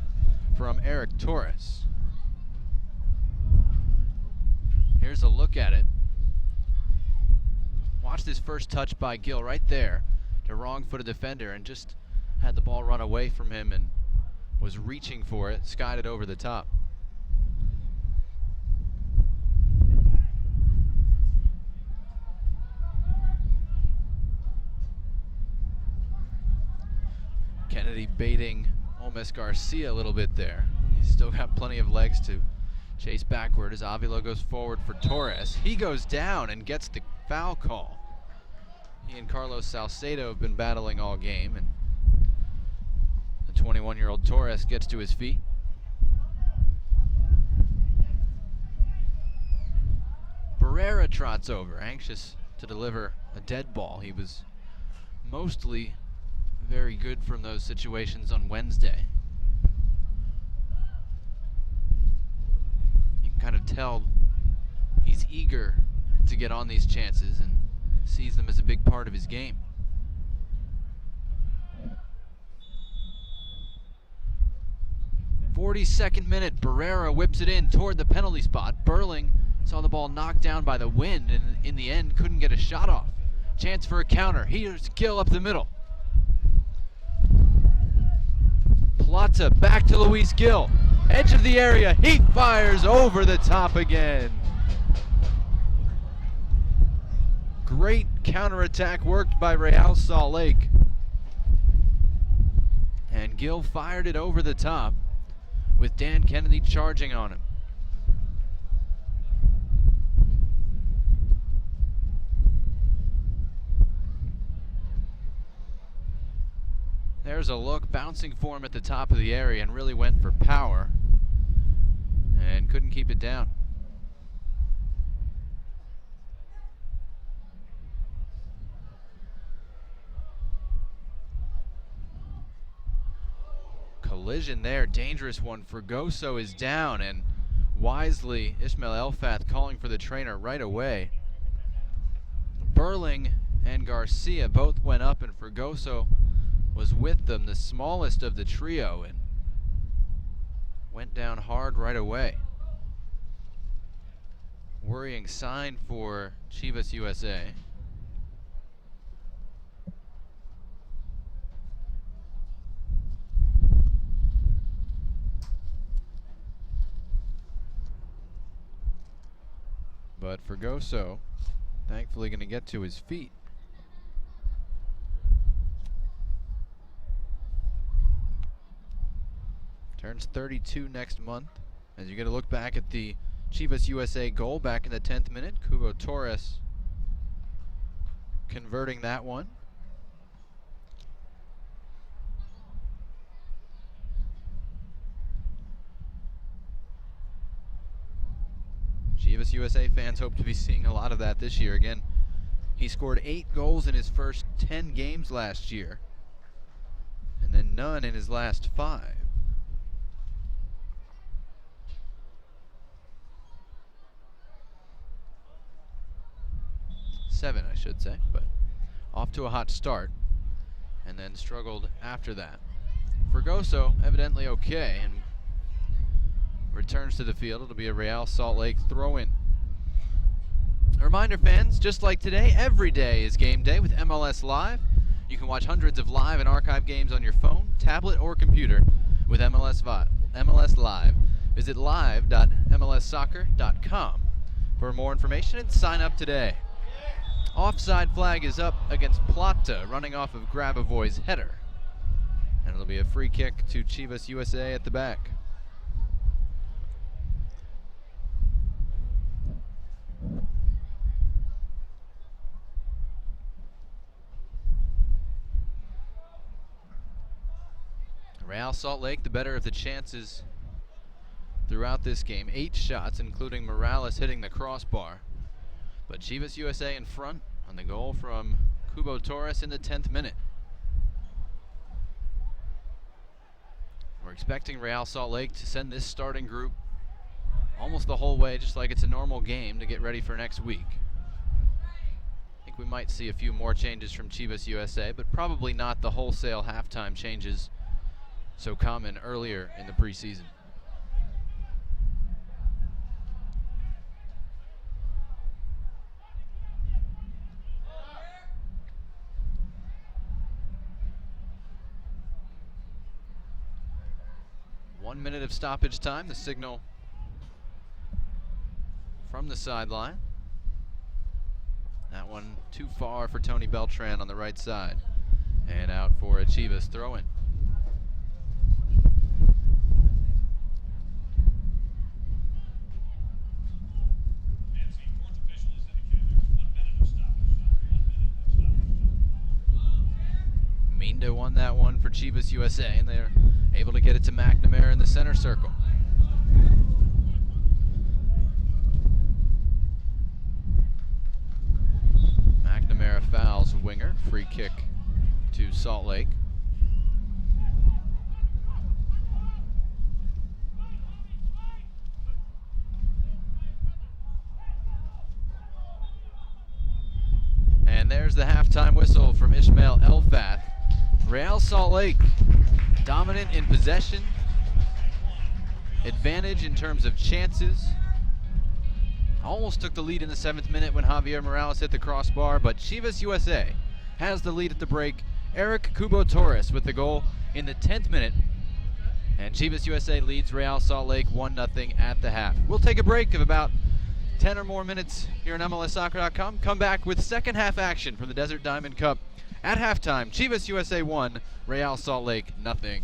from Eric Torres. Here's a look at it. Watch this first touch by Gil right there to wrong-footed defender, and just had the ball run away from him and was reaching for it, skied it over the top. Kennedy baiting Olmes Garcia a little bit there. He's still got plenty of legs to Chase backward as Avila goes forward for Torres. He goes down and gets the foul call. He and Carlos Salcedo have been battling all game, and the 21-year-old Torres gets to his feet. Barrera trots over, anxious to deliver a dead ball. He was mostly very good from those situations on Wednesday. You can kind of tell he's eager to get on these chances and sees them as a big part of his game. "42nd minute, Barrera whips it in toward the penalty spot. Burling saw the ball knocked down by the wind and in the end couldn't get a shot off. Chance for a counter. Here's Gill up the middle. Plata back to Luis Gill. Edge of the area. He fires over the top again. Great counterattack worked by Real Salt Lake. And Gill fired it over the top with Dan Kennedy charging on him. There's a look, bouncing for him at the top of the area, and really went for power and couldn't keep it down. Collision there, dangerous one. Fregoso is down, and wisely Ismail Elfath calling for the trainer right away. Burling and Garcia both went up, and Fregoso was with them, the smallest of the trio, and went down hard right away. Worrying sign for Chivas USA. But Fregoso, thankfully, going to get to his feet. Turns 32 next month. As you get a look back at the Chivas USA goal back in the 10th minute, Hugo Torres converting that one. Chivas USA fans hope to be seeing a lot of that this year. Again, he scored 8 goals in his first 10 games last year, and then none in his last 5. Seven, I should say, but off to a hot start and then struggled after that. Fregoso evidently okay and returns to the field. It'll be a Real Salt Lake throw-in. A reminder, fans, just like today, every day is game day with MLS Live. You can watch hundreds of live and archive games on your phone, tablet, or computer with MLS Live. Visit live.mlssoccer.com for more information and sign up today. Offside flag is up against Plata, running off of Grabavoy's header. And it'll be a free kick to Chivas USA at the back. Real Salt Lake, the better of the chances throughout this game. 8 shots, including Morales hitting the crossbar. But Chivas USA in front on the goal from Hugo Torres in the 10th minute. We're expecting Real Salt Lake to send this starting group almost the whole way, just like it's a normal game, to get ready for next week. I think we might see a few more changes from Chivas USA, but probably not the wholesale halftime changes so common earlier in the preseason. One minute of stoppage time, the signal from the sideline. That one too far for Tony Beltran on the right side. And out for a Chivas throw-in. Galindo won that one for Chivas USA, and they're able to get it to McNamara in the center circle. McNamara fouls winger, free kick to Salt Lake. And there's the halftime whistle from Ishmael Elfath. Real Salt Lake dominant in possession, advantage in terms of chances. Almost took the lead in the 7th minute when Javier Morales hit the crossbar, but Chivas USA has the lead at the break. Eric Cubo Torres with the goal in the 10th minute. And Chivas USA leads Real Salt Lake 1-0 at the half. We'll take a break of about 10 or more minutes here on MLSsoccer.com. Come back with second half action from the Desert Diamond Cup. At halftime, Chivas USA 1, Real Salt Lake 0.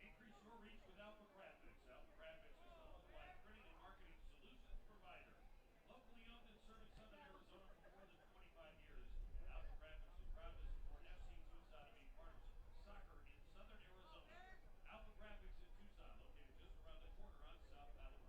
Increase your reach with Alpha Graphics. Alpha Graphics is the worldwide printing and marketing solutions provider. Locally owned and serving Southern Arizona for more than 25 years, Alpha Graphics is proud to support FC Tucson and be part of soccer in Southern Arizona. Alpha Graphics in Tucson, located just around the corner on South Palo Verde.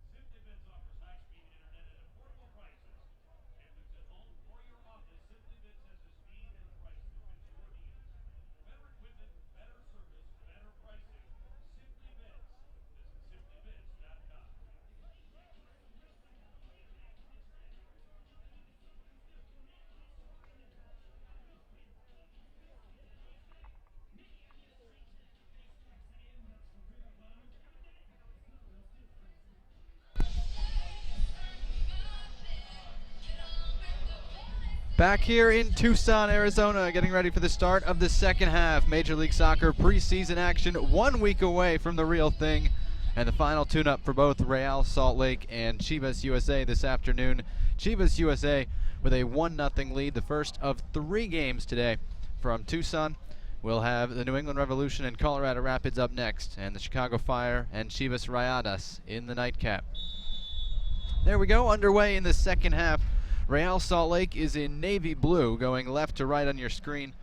Simply Bits offers high-speed internet at affordable prices. If it's at home or your office, Simply Bits has the speed and price that fits your needs. Better equipment, better service, better pricing. Simply Bits. Visit simplybits.com.
Back here in Tucson, Arizona, getting ready for the start of the second half. Major League Soccer preseason action 1 week away from the real thing. And the final tune-up for both Real Salt Lake and Chivas USA this afternoon. Chivas USA with a 1-0 lead, the first of 3 games today from Tucson. We'll have the New England Revolution and Colorado Rapids up next, and the Chicago Fire and Chivas Rayadas in the nightcap. There we go, underway in the second half. Real Salt Lake is in navy blue, going left to right on your screen,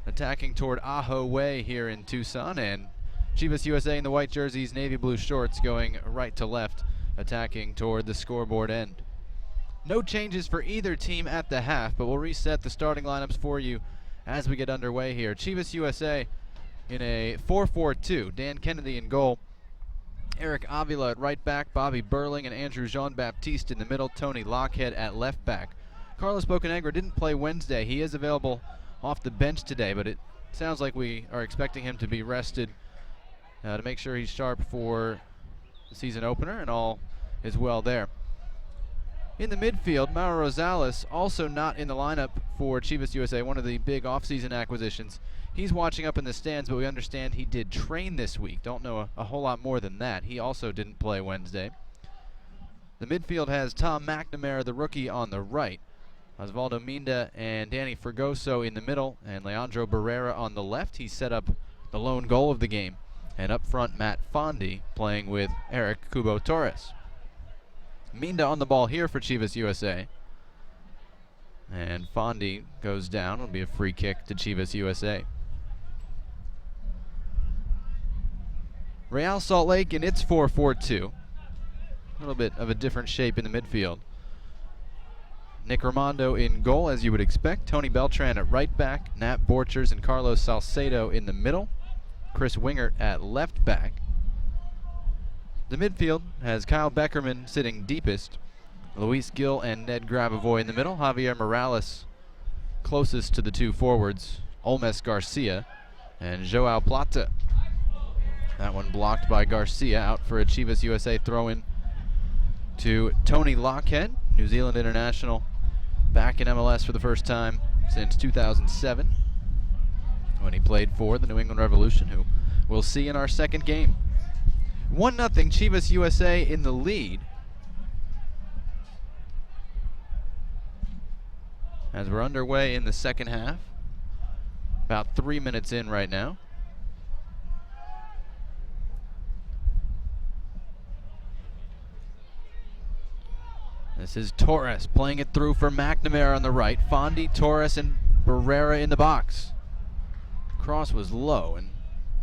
attacking toward Ajo Way here in Tucson, and Chivas USA in the white jerseys, navy blue shorts, going right to left, attacking toward the scoreboard end. No changes for either team at the half, but we'll reset the starting lineups for you as we get underway here. Chivas USA in a 4-4-2. Dan Kennedy in goal. Eric Avila at right back, Bobby Burling and Andrew Jean-Baptiste in the middle, Tony Lockhead at left back. Carlos Bocanegra didn't play Wednesday. He is available off the bench today, but it sounds like we are expecting him to be rested to make sure he's sharp for the season opener, and all is well there. In the midfield, Mauro Rosales, also not in the lineup for Chivas USA, one of the big offseason acquisitions. He's watching up in the stands, but we understand he did train this week. Don't know a whole lot more than that. He also didn't play Wednesday. The midfield has Tom McNamara, the rookie, on the right. Osvaldo Minda and Danny Fregoso in the middle, and Leandro Barrera on the left. He set up the lone goal of the game. And up front, Matt Fondi playing with Eric Kubo Torres. Minda on the ball here for Chivas USA. And Fondi goes down. It'll be a free kick to Chivas USA. Real Salt Lake in its 4-4-2. A little bit of a different shape in the midfield. Nick Raimondo in goal, as you would expect. Tony Beltran at right back. Nat Borchers and Carlos Salcedo in the middle. Chris Wingert at left back. The midfield has Kyle Beckerman sitting deepest. Luis Gil and Ned Grabavoy in the middle. Javier Morales closest to the two forwards. Olmes Garcia and Joao Plata. That one blocked by Garcia, out for a Chivas USA throw-in to Tony Lockhead, New Zealand international, back in MLS for the first time since 2007 when he played for the New England Revolution, who we'll see in our second game. 1-0 Chivas USA in the lead. As we're underway in the second half, about 3 minutes in right now. This is Torres playing it through for McNamara on the right. Fondi, Torres, and Barrera in the box. Cross was low and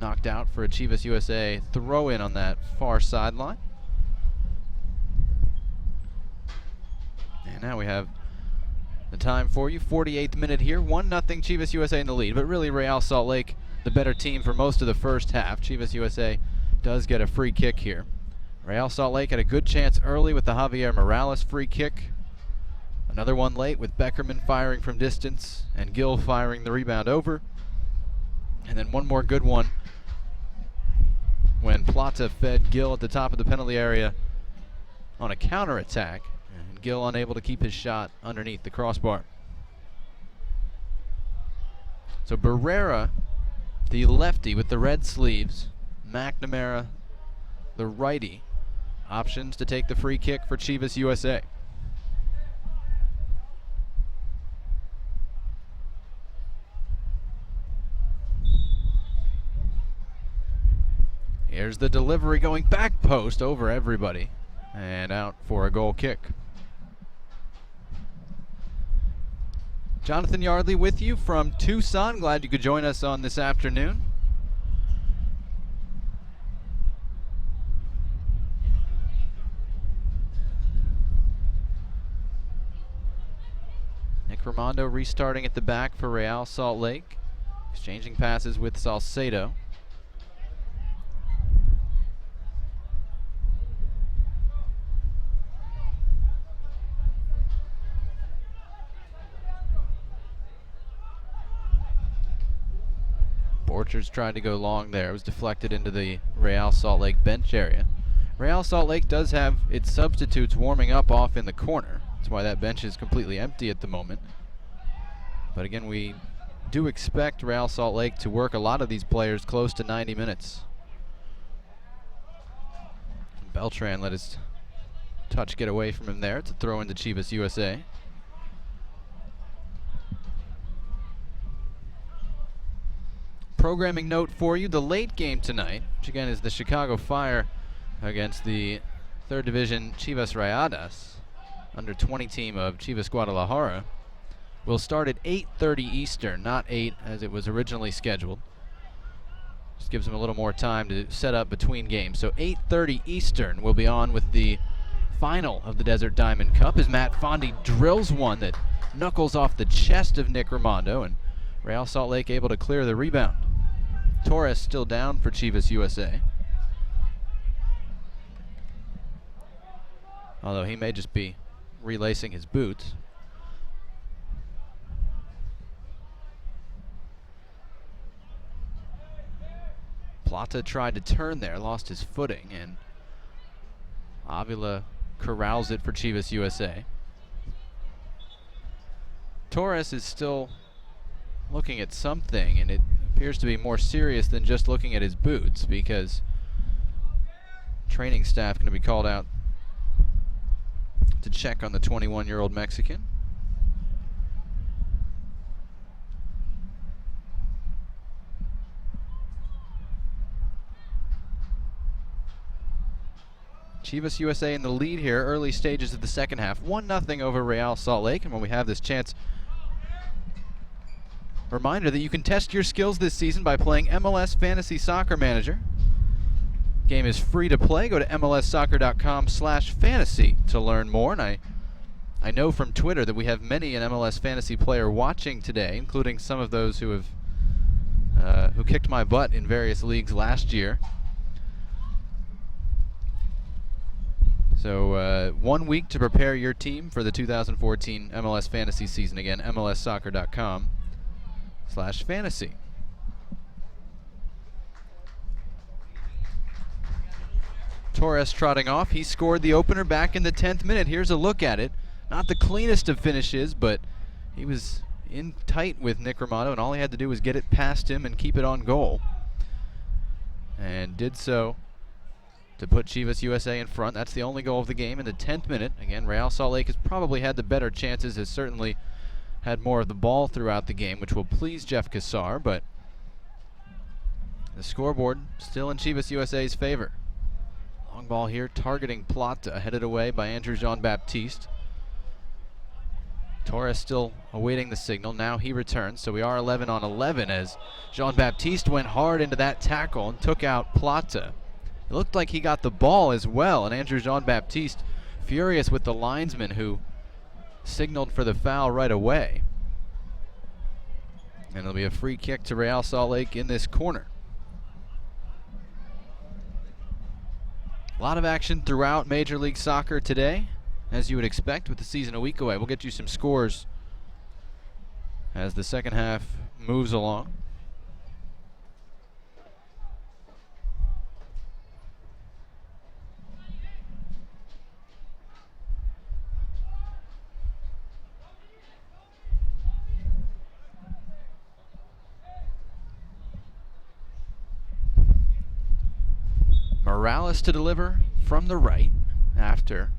knocked out for a Chivas USA throw-in on that far sideline. And now we have the time for you. 48th minute here. 1-0 Chivas USA in the lead, but really Real Salt Lake the better team for most of the first half. Chivas USA does get a free kick here. Real Salt Lake had a good chance early with the Javier Morales free kick. Another one late with Beckerman firing from distance and Gill firing the rebound over. And then one more good one when Plata fed Gill at the top of the penalty area on a counterattack, and Gill unable to keep his shot underneath the crossbar. So Barrera, the lefty with the red sleeves, McNamara, the righty, options to take the free kick for Chivas USA. Here's the delivery going back post over everybody and out for a goal kick. Jonathan Yardley with you from Tucson. Glad you could join us on this afternoon. Nick Raimondo restarting at the back for Real Salt Lake. Exchanging passes with Salcedo. Borchers tried to go long there. It was deflected into the Real Salt Lake bench area. Real Salt Lake does have its substitutes warming up off in the corner. That's why that bench is completely empty at the moment. But again, we do expect Real Salt Lake to work a lot of these players close to 90 minutes. Beltran let his touch get away from him there to throw into Chivas USA. Programming note for you, the late game tonight, which again is the Chicago Fire against the 3rd Division Chivas Rayadas, under 20 team of Chivas Guadalajara, will start at 8:30 Eastern, not 8 as it was originally scheduled. Just gives them a little more time to set up between games. So 8:30 Eastern will be on with the final of the Desert Diamond Cup as Matt Fondi drills one that knuckles off the chest of Nick Raimondo, and Real Salt Lake able to clear the rebound. Torres still down for Chivas USA. Although he may just be relacing his boots. Plata tried to turn there, lost his footing, and Avila corrals it for Chivas USA. Torres is still looking at something, and it appears to be more serious than just looking at his boots, because training staff going to be called out to check on the 21-year-old Mexican. Chivas USA in the lead here, early stages of the second half. 1-0 over Real Salt Lake, and when we have this chance, reminder that you can test your skills this season by playing MLS Fantasy Soccer Manager. Game is free to play. Go to mlssoccer.com/fantasy to learn more. And I know from Twitter that we have many an MLS fantasy player watching today, including some of those who have who kicked my butt in various leagues last year. So 1 week to prepare your team for the 2014 MLS fantasy season. Again, mlssoccer.com/fantasy. Torres trotting off. He scored the opener back in the 10th minute. Here's a look at it. Not the cleanest of finishes, but he was in tight with Nick Romano, and all he had to do was get it past him and keep it on goal. And did so to put Chivas USA in front. That's the only goal of the game in the 10th minute. Again, Real Salt Lake has probably had the better chances, has certainly had more of the ball throughout the game, which will please Jeff Cassar, but the scoreboard still in Chivas USA's favor. Long ball here, targeting Plata, headed away by Andrew Jean-Baptiste. Torres still awaiting the signal. Now he returns, so we are 11 on 11 as Jean-Baptiste went hard into that tackle and took out Plata. It looked like he got the ball as well, and Andrew Jean-Baptiste furious with the linesman who signaled for the foul right away. And it'll be a free kick to Real Salt Lake in this corner. A lot of action throughout Major League Soccer today, as you would expect with the season a week away. We'll get you some scores as the second half moves along. Morales to deliver from the right after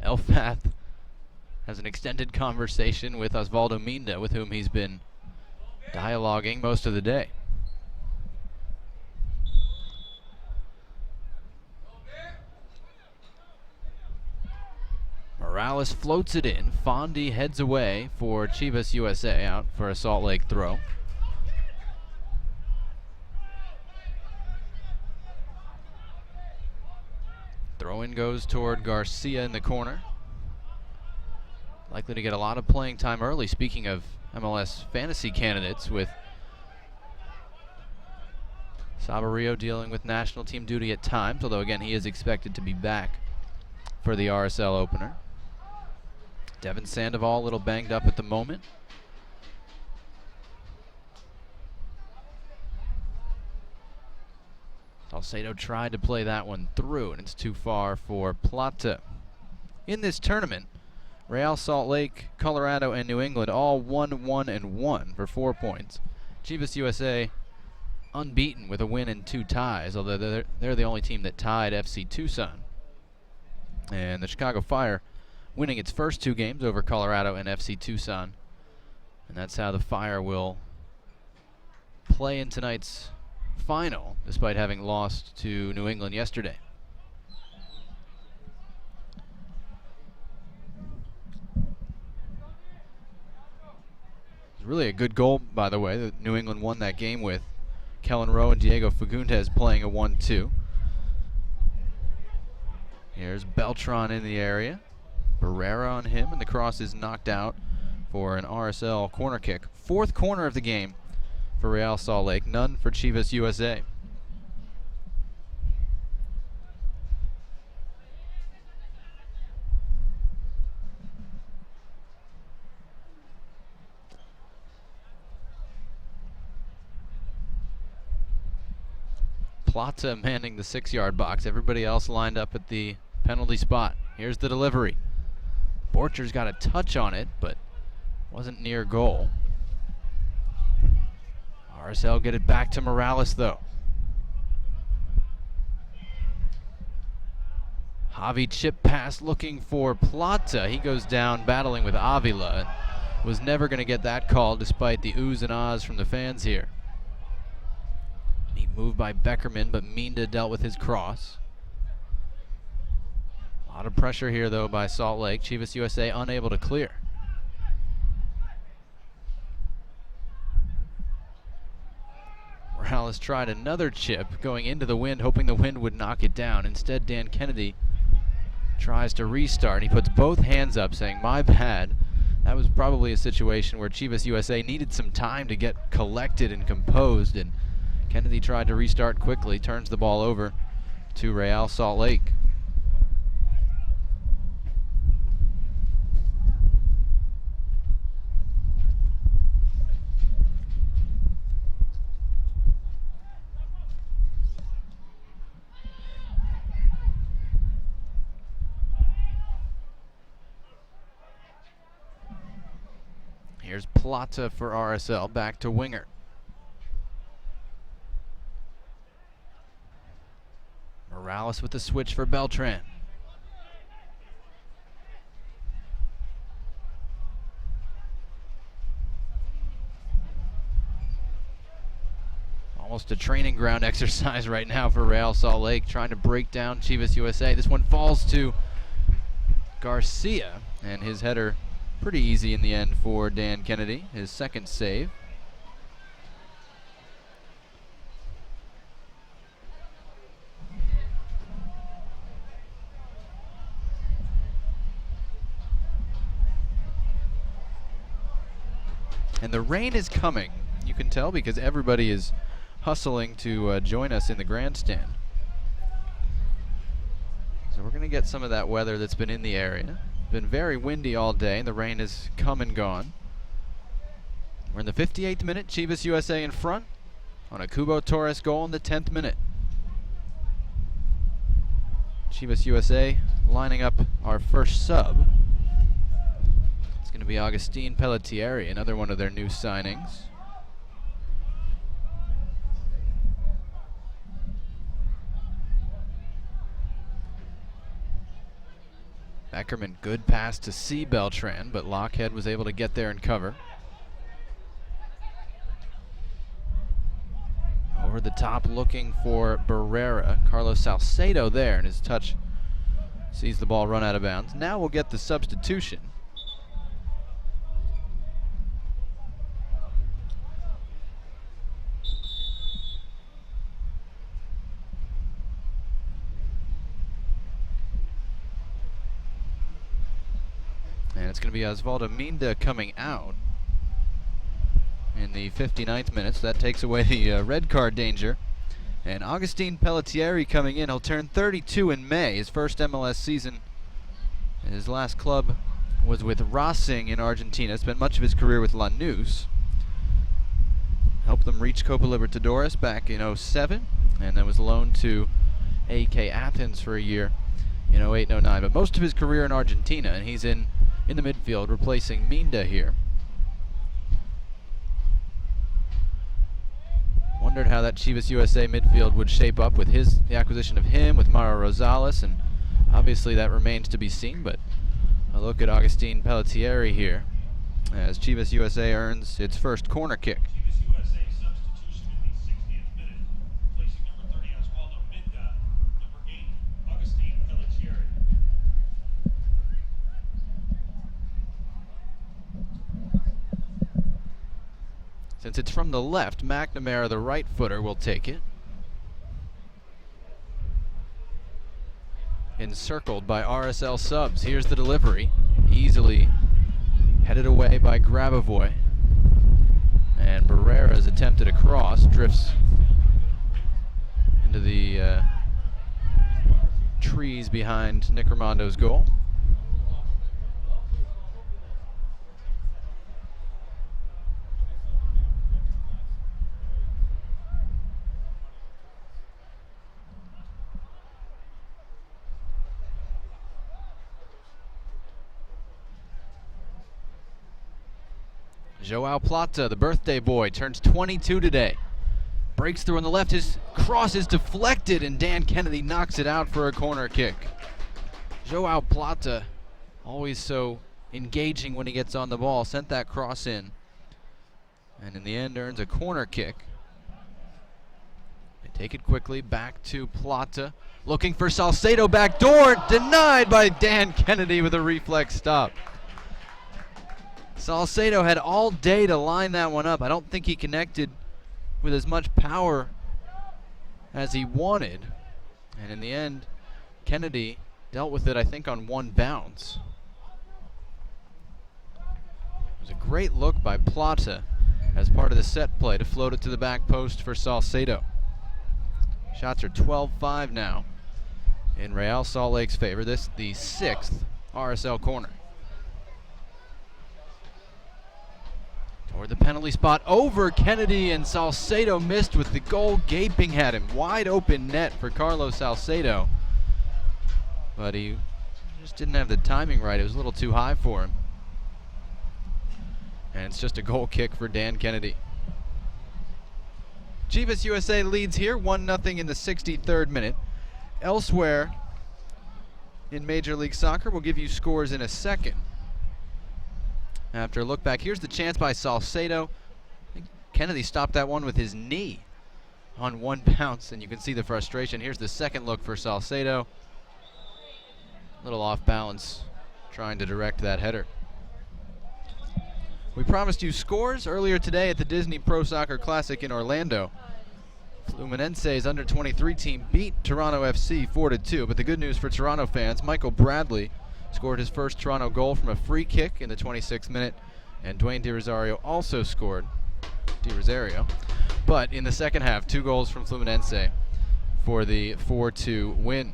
Elfath has an extended conversation with Osvaldo Minda, with whom he's been dialoguing most of the day. Morales floats it in. Fondi heads away for Chivas USA, out for a Salt Lake throw. Throw-in goes toward Garcia in the corner. Likely to get a lot of playing time early. Speaking of MLS fantasy candidates, with Sabarillo dealing with national team duty at times, although again he is expected to be back for the RSL opener. Devin Sandoval a little banged up at the moment. Salcedo tried to play that one through, and it's too far for Plata. In this tournament, Real Salt Lake, Colorado, and New England all 1-1-1 for 4 points. Chivas USA unbeaten with a win and 2 ties, although they're the only team that tied FC Tucson. And the Chicago Fire winning its first 2 games over Colorado and FC Tucson. And that's how the Fire will play in tonight's final, despite having lost to New England yesterday. It's really a good goal, by the way, that New England won that game with Kellen Rowe and Diego Fagundes playing a 1-2. Here's Beltran in the area. Barrera on him, and the cross is knocked out for an RSL corner kick. 4th corner of the game for Real Salt Lake, none for Chivas USA. Plata manning the 6-yard box. Everybody else lined up at the penalty spot. Here's the delivery. Borcher's got a touch on it, but wasn't near goal. RSL get it back to Morales, though. Javi chip pass looking for Plata. He goes down battling with Avila. Was never going to get that call despite the oohs and ahs from the fans here. Neat move by Beckerman, but Minda dealt with his cross. A lot of pressure here, though, by Salt Lake. Chivas USA unable to clear. Morales tried another chip going into the wind, hoping the wind would knock it down. Instead, Dan Kennedy tries to restart. He puts both hands up saying, "My bad." That was probably a situation where Chivas USA needed some time to get collected and composed, and Kennedy tried to restart quickly, turns the ball over to Real Salt Lake. Here's Plata for RSL, back to winger. Morales with the switch for Beltran. Almost a training ground exercise right now for Real Salt Lake, trying to break down Chivas USA. This one falls to Garcia, and his header pretty easy in the end for Dan Kennedy, his second save. And the rain is coming. You can tell because everybody is hustling to join us in the grandstand. So we're going to get some of that weather that's been in the area. Been very windy all day, and the rain has come and gone. We're in the 58th minute, Chivas USA in front on a Cubo Torres goal in the 10th minute. Chivas USA lining up our first sub. It's going to be Agustin Pelletieri, another one of their new signings. Beckerman, good pass to C. Beltran, but Lockhead was able to get there and cover. Over the top looking for Barrera. Carlos Salcedo there, and his touch sees the ball run out of bounds. Now we'll get the substitution. And it's going to be Osvaldo Minda coming out in the 59th minute. So that takes away the red card danger. And Agustin Pelletieri coming in. He'll turn 32 in May, his first MLS season. His last club was with Racing in Argentina. Spent much of his career with Lanús. Helped them reach Copa Libertadores back in 07. And then was loaned to AK Athens for a year in 08 and 09. But most of his career in Argentina, and he's in the midfield, replacing Minda here. Wondered how that Chivas USA midfield would shape up with the acquisition of him, with Mauro Rosales, and obviously that remains to be seen, but a look at Agustin Pelletieri here as Chivas USA earns its first corner kick.
Chivas USA substitution in the 60th minute, placing number 30 Osvaldo Minda, number 8 Agustin Pelletieri.
Since it's from the left, McNamara, the right footer, will take it. Encircled by RSL subs. Here's the delivery. Easily headed away by Grabavoy. And Barrera's attempted a cross drifts into the trees behind Nick Ramondo's goal. Joao Plata, the birthday boy, turns 22 today. Breaks through on the left, his cross is deflected, and Dan Kennedy knocks it out for a corner kick. Joao Plata, always so engaging when he gets on the ball, sent that cross in, and in the end earns a corner kick. They take it quickly back to Plata, looking for Salcedo backdoor, denied by Dan Kennedy with a reflex stop. Salcedo had all day to line that one up. I don't think he connected with as much power as he wanted. And in the end, Kennedy dealt with it, I think, on one bounce. It was a great look by Plata as part of the set play to float it to the back post for Salcedo. Shots are 12-5 now in Real Salt Lake's favor. This the 6th RSL corner. Toward the penalty spot, over Kennedy, and Salcedo missed with the goal gaping at him. Wide open net for Carlos Salcedo. But he just didn't have the timing right. It was a little too high for him. And it's just a goal kick for Dan Kennedy. Chivas USA leads here 1-0 in the 63rd minute. Elsewhere in Major League Soccer, we'll give you scores in a second. After a look back, here's the chance by Salcedo. I think Kennedy stopped that one with his knee on one bounce, and you can see the frustration. Here's the second look for Salcedo. A little off balance, trying to direct that header. We promised you scores earlier today at the Disney Pro Soccer Classic in Orlando. Fluminense's under-23 team beat Toronto FC 4-2, but the good news for Toronto fans, Michael Bradley scored his first Toronto goal from a free kick in the 26th minute, and Dwayne De Rosario also scored. But in the second half, 2 goals from Fluminense for the 4-2 win.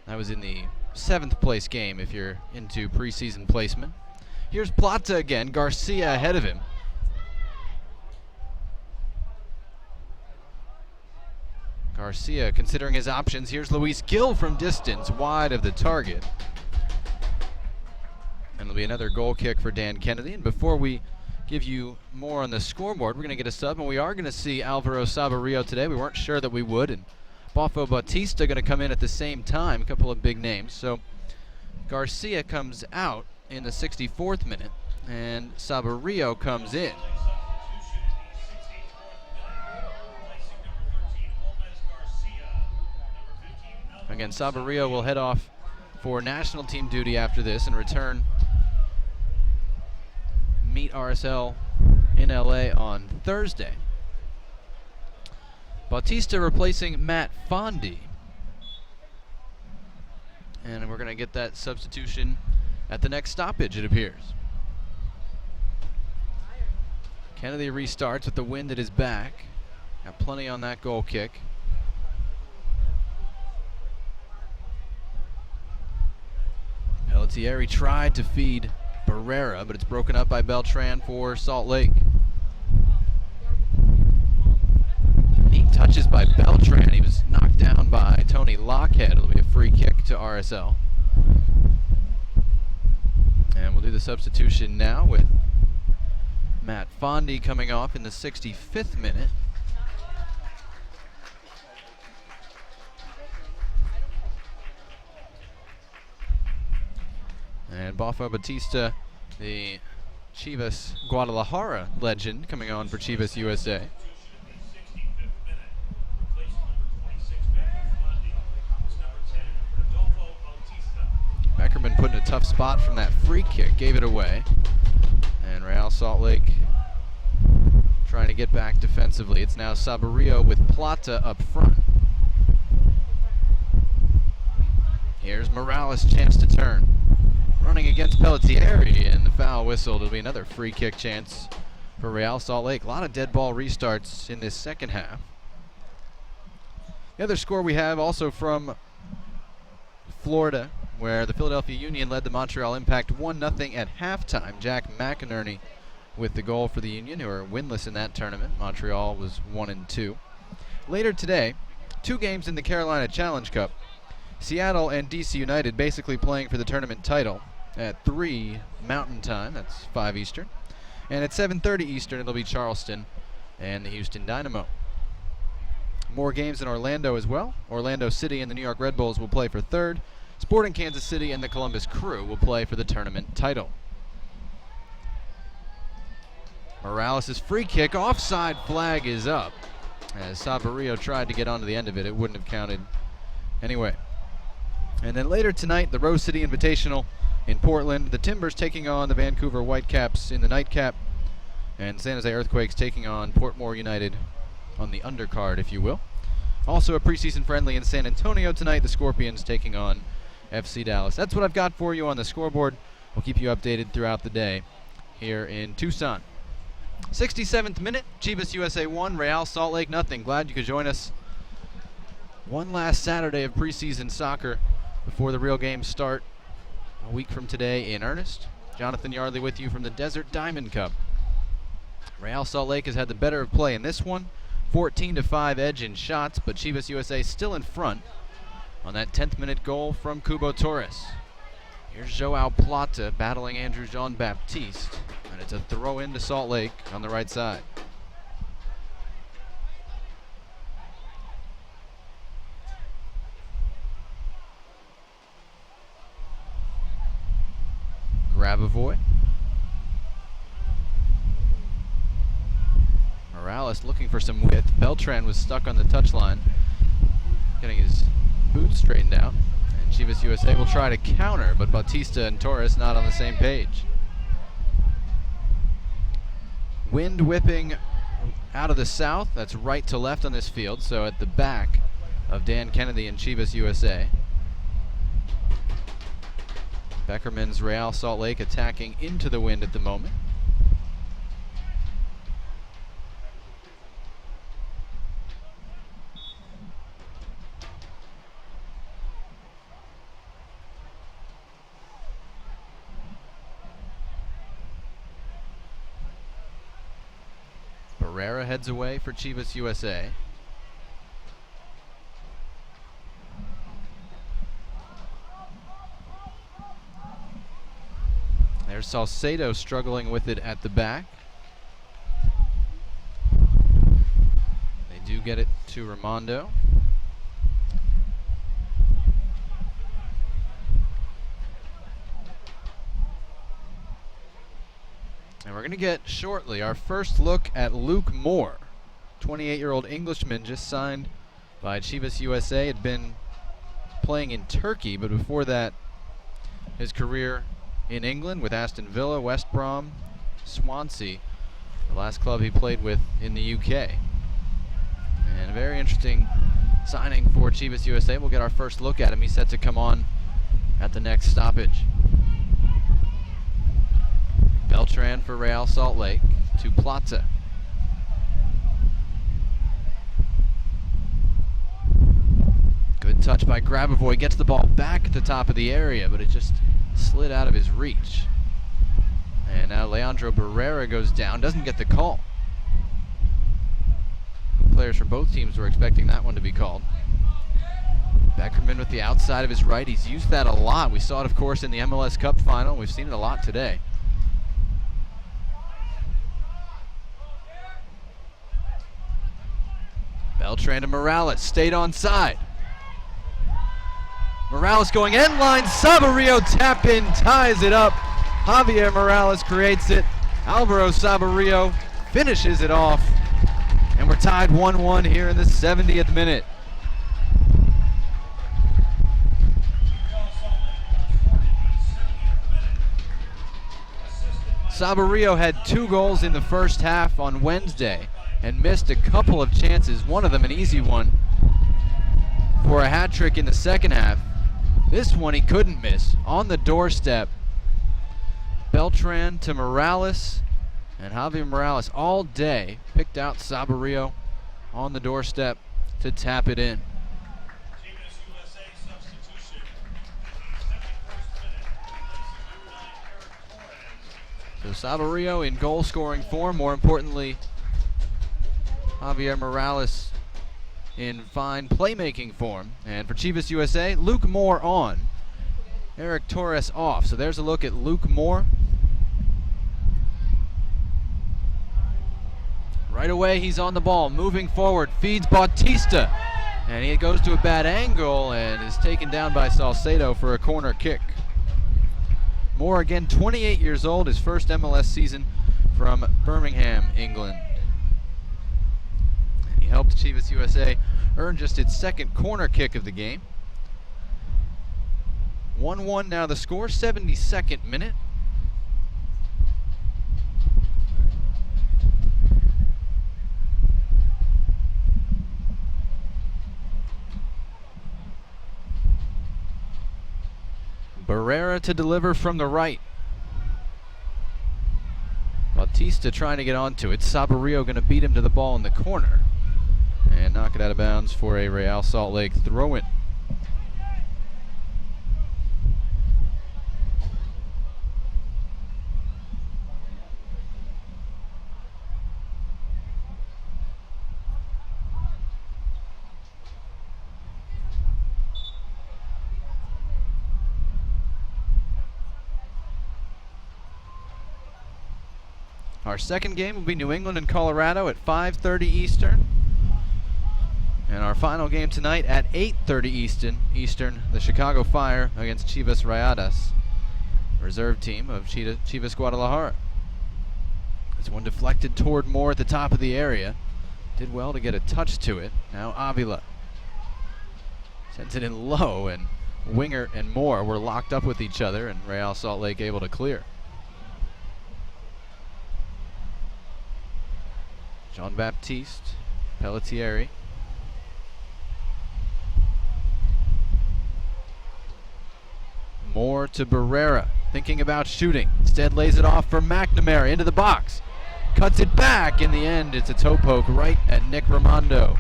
That was in the 7th place game if you're into preseason placement. Here's Plata again, Garcia ahead of him. Garcia considering his options. Here's Luis Gil from distance, wide of the target. And it'll be another goal kick for Dan Kennedy. And before we give you more on the scoreboard, we're going to get a sub, and we are going to see Alvaro Saborio today. We weren't sure that we would, and Bafo Bautista going to come in at the same time, a couple of big names. So Garcia comes out in the 64th minute, and Saborio comes in. Again, Saborio will head off for national team duty after this and return, meet RSL in LA on Thursday. Bautista replacing Matt Fondi. And we're going to get that substitution at the next stoppage, it appears. Kennedy restarts with the wind at his back. Got plenty on that goal kick. Pelletieri tried to feed Barrera, but it's broken up by Beltran for Salt Lake. Neat touches by Beltran. He was knocked down by Tony Lockhead. It'll be a free kick to RSL. And we'll do the substitution now with Matt Fondi coming off in the 65th minute. And Bafo Bautista, the Chivas Guadalajara legend, coming on for Chivas USA. Beckerman put in a tough spot from that free kick, gave it away. And Real Salt Lake trying to get back defensively. It's now Saborio with Plata up front. Here's Morales' chance to turn. running against Pelletieri, and the foul whistled. It'll be another free kick chance for Real Salt Lake. A lot of dead ball restarts in this second half. The other score we have also from Florida, where the Philadelphia Union led the Montreal Impact 1-0 at halftime. Jack McInerney with the goal for the Union, who are winless in that tournament. Montreal was 1-2. Later today, 2 games in the Carolina Challenge Cup. Seattle and DC United basically playing for the tournament title at 3 Mountain Time. That's 5 Eastern. And at 7:30 Eastern, it'll be Charleston and the Houston Dynamo. More games in Orlando as well. Orlando City and the New York Red Bulls will play for 3rd. Sporting Kansas City and the Columbus Crew will play for the tournament title. Morales' free kick, offside flag is up. As Saverio tried to get onto the end of it, it wouldn't have counted anyway. And then later tonight, the Rose City Invitational in Portland. The Timbers taking on the Vancouver Whitecaps in the nightcap. And San Jose Earthquakes taking on Portmore United on the undercard, if you will. Also a preseason friendly in San Antonio tonight. The Scorpions taking on FC Dallas. That's what I've got for you on the scoreboard. We'll keep you updated throughout the day here in Tucson. 67th minute, Chivas USA 1, Real Salt Lake nothing. Glad you could join us. One last Saturday of preseason soccer before the real games start a week from today in earnest. Jonathan Yardley with you from the Desert Diamond Cup. Real Salt Lake has had the better of play in this one. 14-5 edge in shots, but Chivas USA still in front on that 10th minute goal from Cubo Torres. Here's Joao Plata battling Andrew Jean-Baptiste, and it's a throw into Salt Lake on the right side. Grabavoy. Morales looking for some width. Beltran was stuck on the touchline, getting his boots straightened out. And Chivas USA will try to counter, but Bautista and Torres not on the same page. Wind whipping out of the south. That's right to left on this field, so at the back of Dan Kennedy and Chivas USA. Beckerman's Real Salt Lake attacking into the wind at the moment. Barrera heads away for Chivas USA. There's Salcedo struggling with it at the back. They do get it to Raimondo. And we're going to get shortly our first look at Luke Moore, 28-year-old Englishman just signed by Chivas USA. Had been playing in Turkey, but before that, his career in England with Aston Villa, West Brom, Swansea, the last club he played with in the UK. And a very interesting signing for Chivas USA. We'll get our first look at him. He's set to come on at the next stoppage. Beltran for Real Salt Lake to Plata. Good touch by Grabavoy. Gets the ball back at the top of the area, but it just slid out of his reach. And now Leandro Barrera goes down. Doesn't get the call. Players from both teams were expecting that one to be called. Beckerman with the outside of his right. He's used that a lot. We saw it, of course, in the MLS Cup final. We've seen it a lot today. Beltran to Morales, stayed on side. Morales going end line, Saverio tap in, ties it up. Javier Morales creates it. Alvaro Saverio finishes it off. And we're tied 1-1 here in the 70th minute. Saverio had 2 goals in the first half on Wednesday and missed a couple of chances, one of them an easy one, for a hat trick in the second half. This one he couldn't miss, on the doorstep, Beltran to Morales, and Javier Morales all day picked out Saborio on the doorstep to tap it in.
Chivas USA substitution. 71st minute. Replacing number 9 Eric Torres.
So Saborio in goal-scoring form. More importantly, Javier Morales in fine playmaking form. And for Chivas USA, Luke Moore on, Eric Torres off. So there's a look at Luke Moore. Right away, he's on the ball, moving forward, feeds Bautista. And he goes to a bad angle and is taken down by Salcedo for a corner kick. Moore, again, 28 years old, his first MLS season from Birmingham, England. And he helped Chivas USA earn just its second corner kick of the game. 1-1 now the score, 72nd minute. Barrera to deliver from the right. Bautista trying to get onto it. Saborio going to beat him to the ball in the corner and knock it out of bounds for a Real Salt Lake throw-in. Our second game will be New England and Colorado at 5:30 Eastern. And our final game tonight at 8:30 Eastern, the Chicago Fire against Chivas Rayadas, reserve team of Chivas Guadalajara. This one deflected toward Moore at the top of the area. Did well to get a touch to it. Now Avila sends it in low, and Winger and Moore were locked up with each other, and Real Salt Lake able to clear. Jean-Baptiste Pelletieri. Moore to Barrera, thinking about shooting. Instead lays it off for McNamara into the box. Cuts it back. In the end, it's a toe poke right at Nick Raimondo.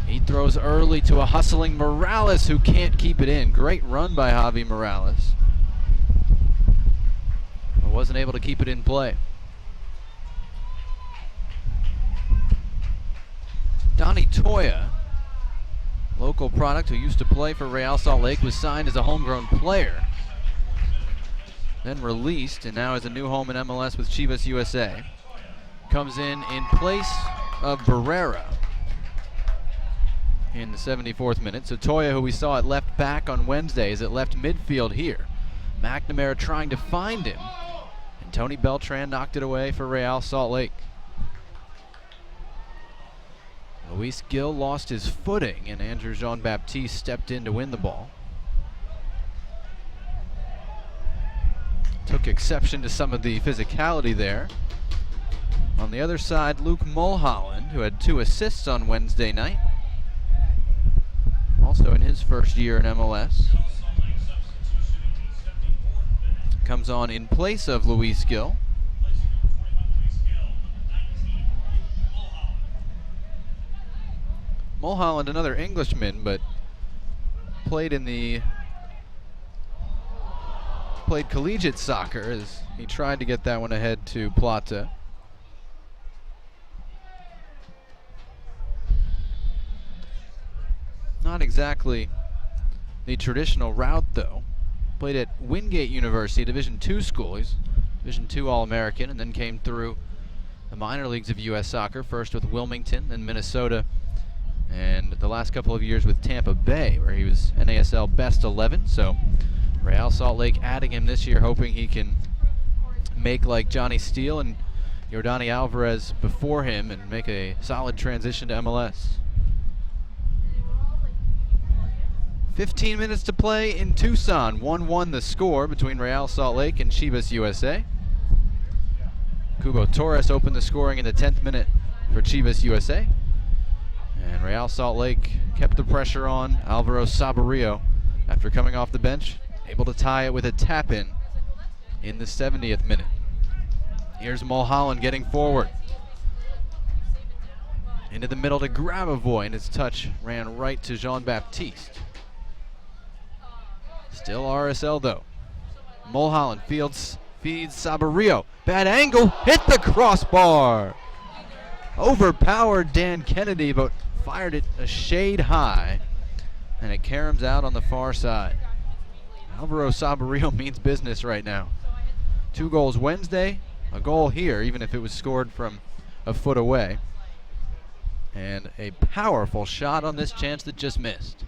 He throws early to a hustling Morales who can't keep it in. Great run by Javi Morales, but wasn't able to keep it in play. Donnie Toya, local product who used to play for Real Salt Lake, was signed as a homegrown player, then released, and now has a new home in MLS with Chivas USA. Comes in place of Barrera in the 74th minute. So Toya, who we saw at left back on Wednesday, is at left midfield here. McNamara trying to find him, and Tony Beltran knocked it away for Real Salt Lake. Luis Gil lost his footing, and Andrew Jean-Baptiste stepped in to win the ball. Took exception to some of the physicality there. On the other side, Luke Mulholland, who had 2 assists on Wednesday night, also in his first year in MLS, comes on in place of Luis Gil. Mulholland, another Englishman, but played collegiate soccer as he tried to get that one ahead to Plata. Not exactly the traditional route, though. Played at Wingate University, Division II school. He's Division II All-American, and then came through the minor leagues of U.S. soccer, first with Wilmington, then Minnesota, and the last couple of years with Tampa Bay, where he was NASL Best 11. So Real Salt Lake adding him this year, hoping he can make like Johnny Steele and Yordani Alvarez before him and make a solid transition to MLS. 15 minutes to play in Tucson. 1-1 the score between Real Salt Lake and Chivas USA. Cubo Torres opened the scoring in the 10th minute for Chivas USA. And Real Salt Lake kept the pressure on Alvaro Saborio after coming off the bench, able to tie it with a tap-in in the 70th minute. Here's Mulholland getting forward. Into the middle to Grabavoy, and his touch ran right to Jean-Baptiste. Still RSL though. Mulholland feeds Sabarillo. Bad angle, hit the crossbar. Overpowered Dan Kennedy, but fired it a shade high, and it caroms out on the far side. Alvaro Sabarillo means business right now. 2 goals Wednesday, a goal here, even if it was scored from a foot away. And a powerful shot on this chance that just missed.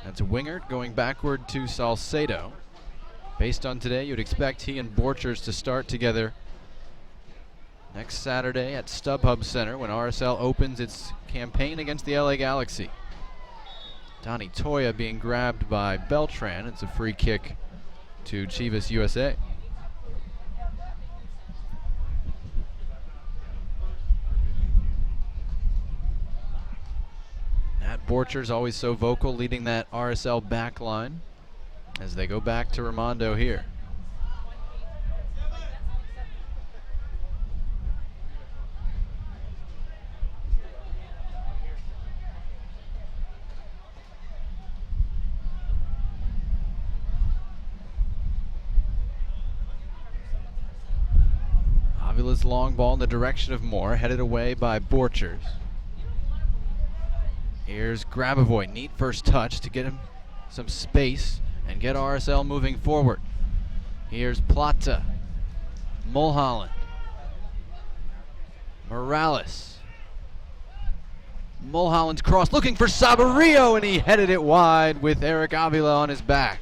That's Wingert going backward to Salcedo. Based on today, you'd expect he and Borchers to start together next Saturday at StubHub Center when RSL opens its campaign against the LA Galaxy. Donny Toya being grabbed by Beltran. It's a free kick to Chivas USA. Matt Borchers always so vocal, leading that RSL back line as they go back to Raimondo here. Avila's long ball in the direction of Moore, headed away by Borchers. Here's Grabavoy, neat first touch to get him some space and get RSL moving forward. Here's Plata, Mulholland, Morales. Mulholland's cross looking for Sabarillo, and he headed it wide with Eric Avila on his back.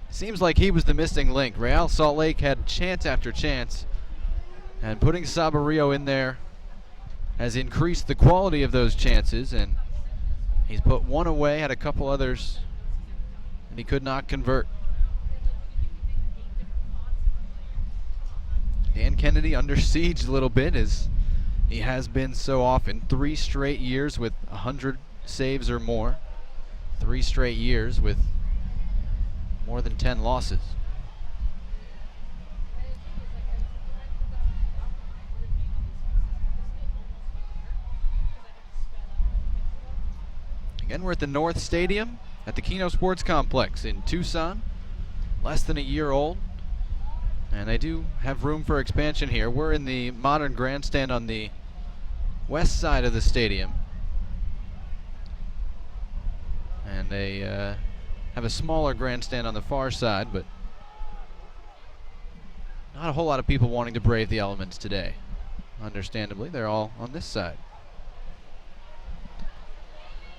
Seems like he was the missing link. Real Salt Lake had chance after chance, and putting Sabarillo in there has increased the quality of those chances, and he's put one away, had a couple others, and he could not convert. Dan Kennedy under siege a little bit, as he has been so often. 3 straight years with 100 saves or more. 3 straight years with more than 10 losses. Again, we're at the North Stadium at the Keno Sports Complex in Tucson. Less than a year old, and they do have room for expansion here. We're in the modern grandstand on the west side of the stadium, and they have a smaller grandstand on the far side, but not a whole lot of people wanting to brave the elements today. Understandably, they're all on this side.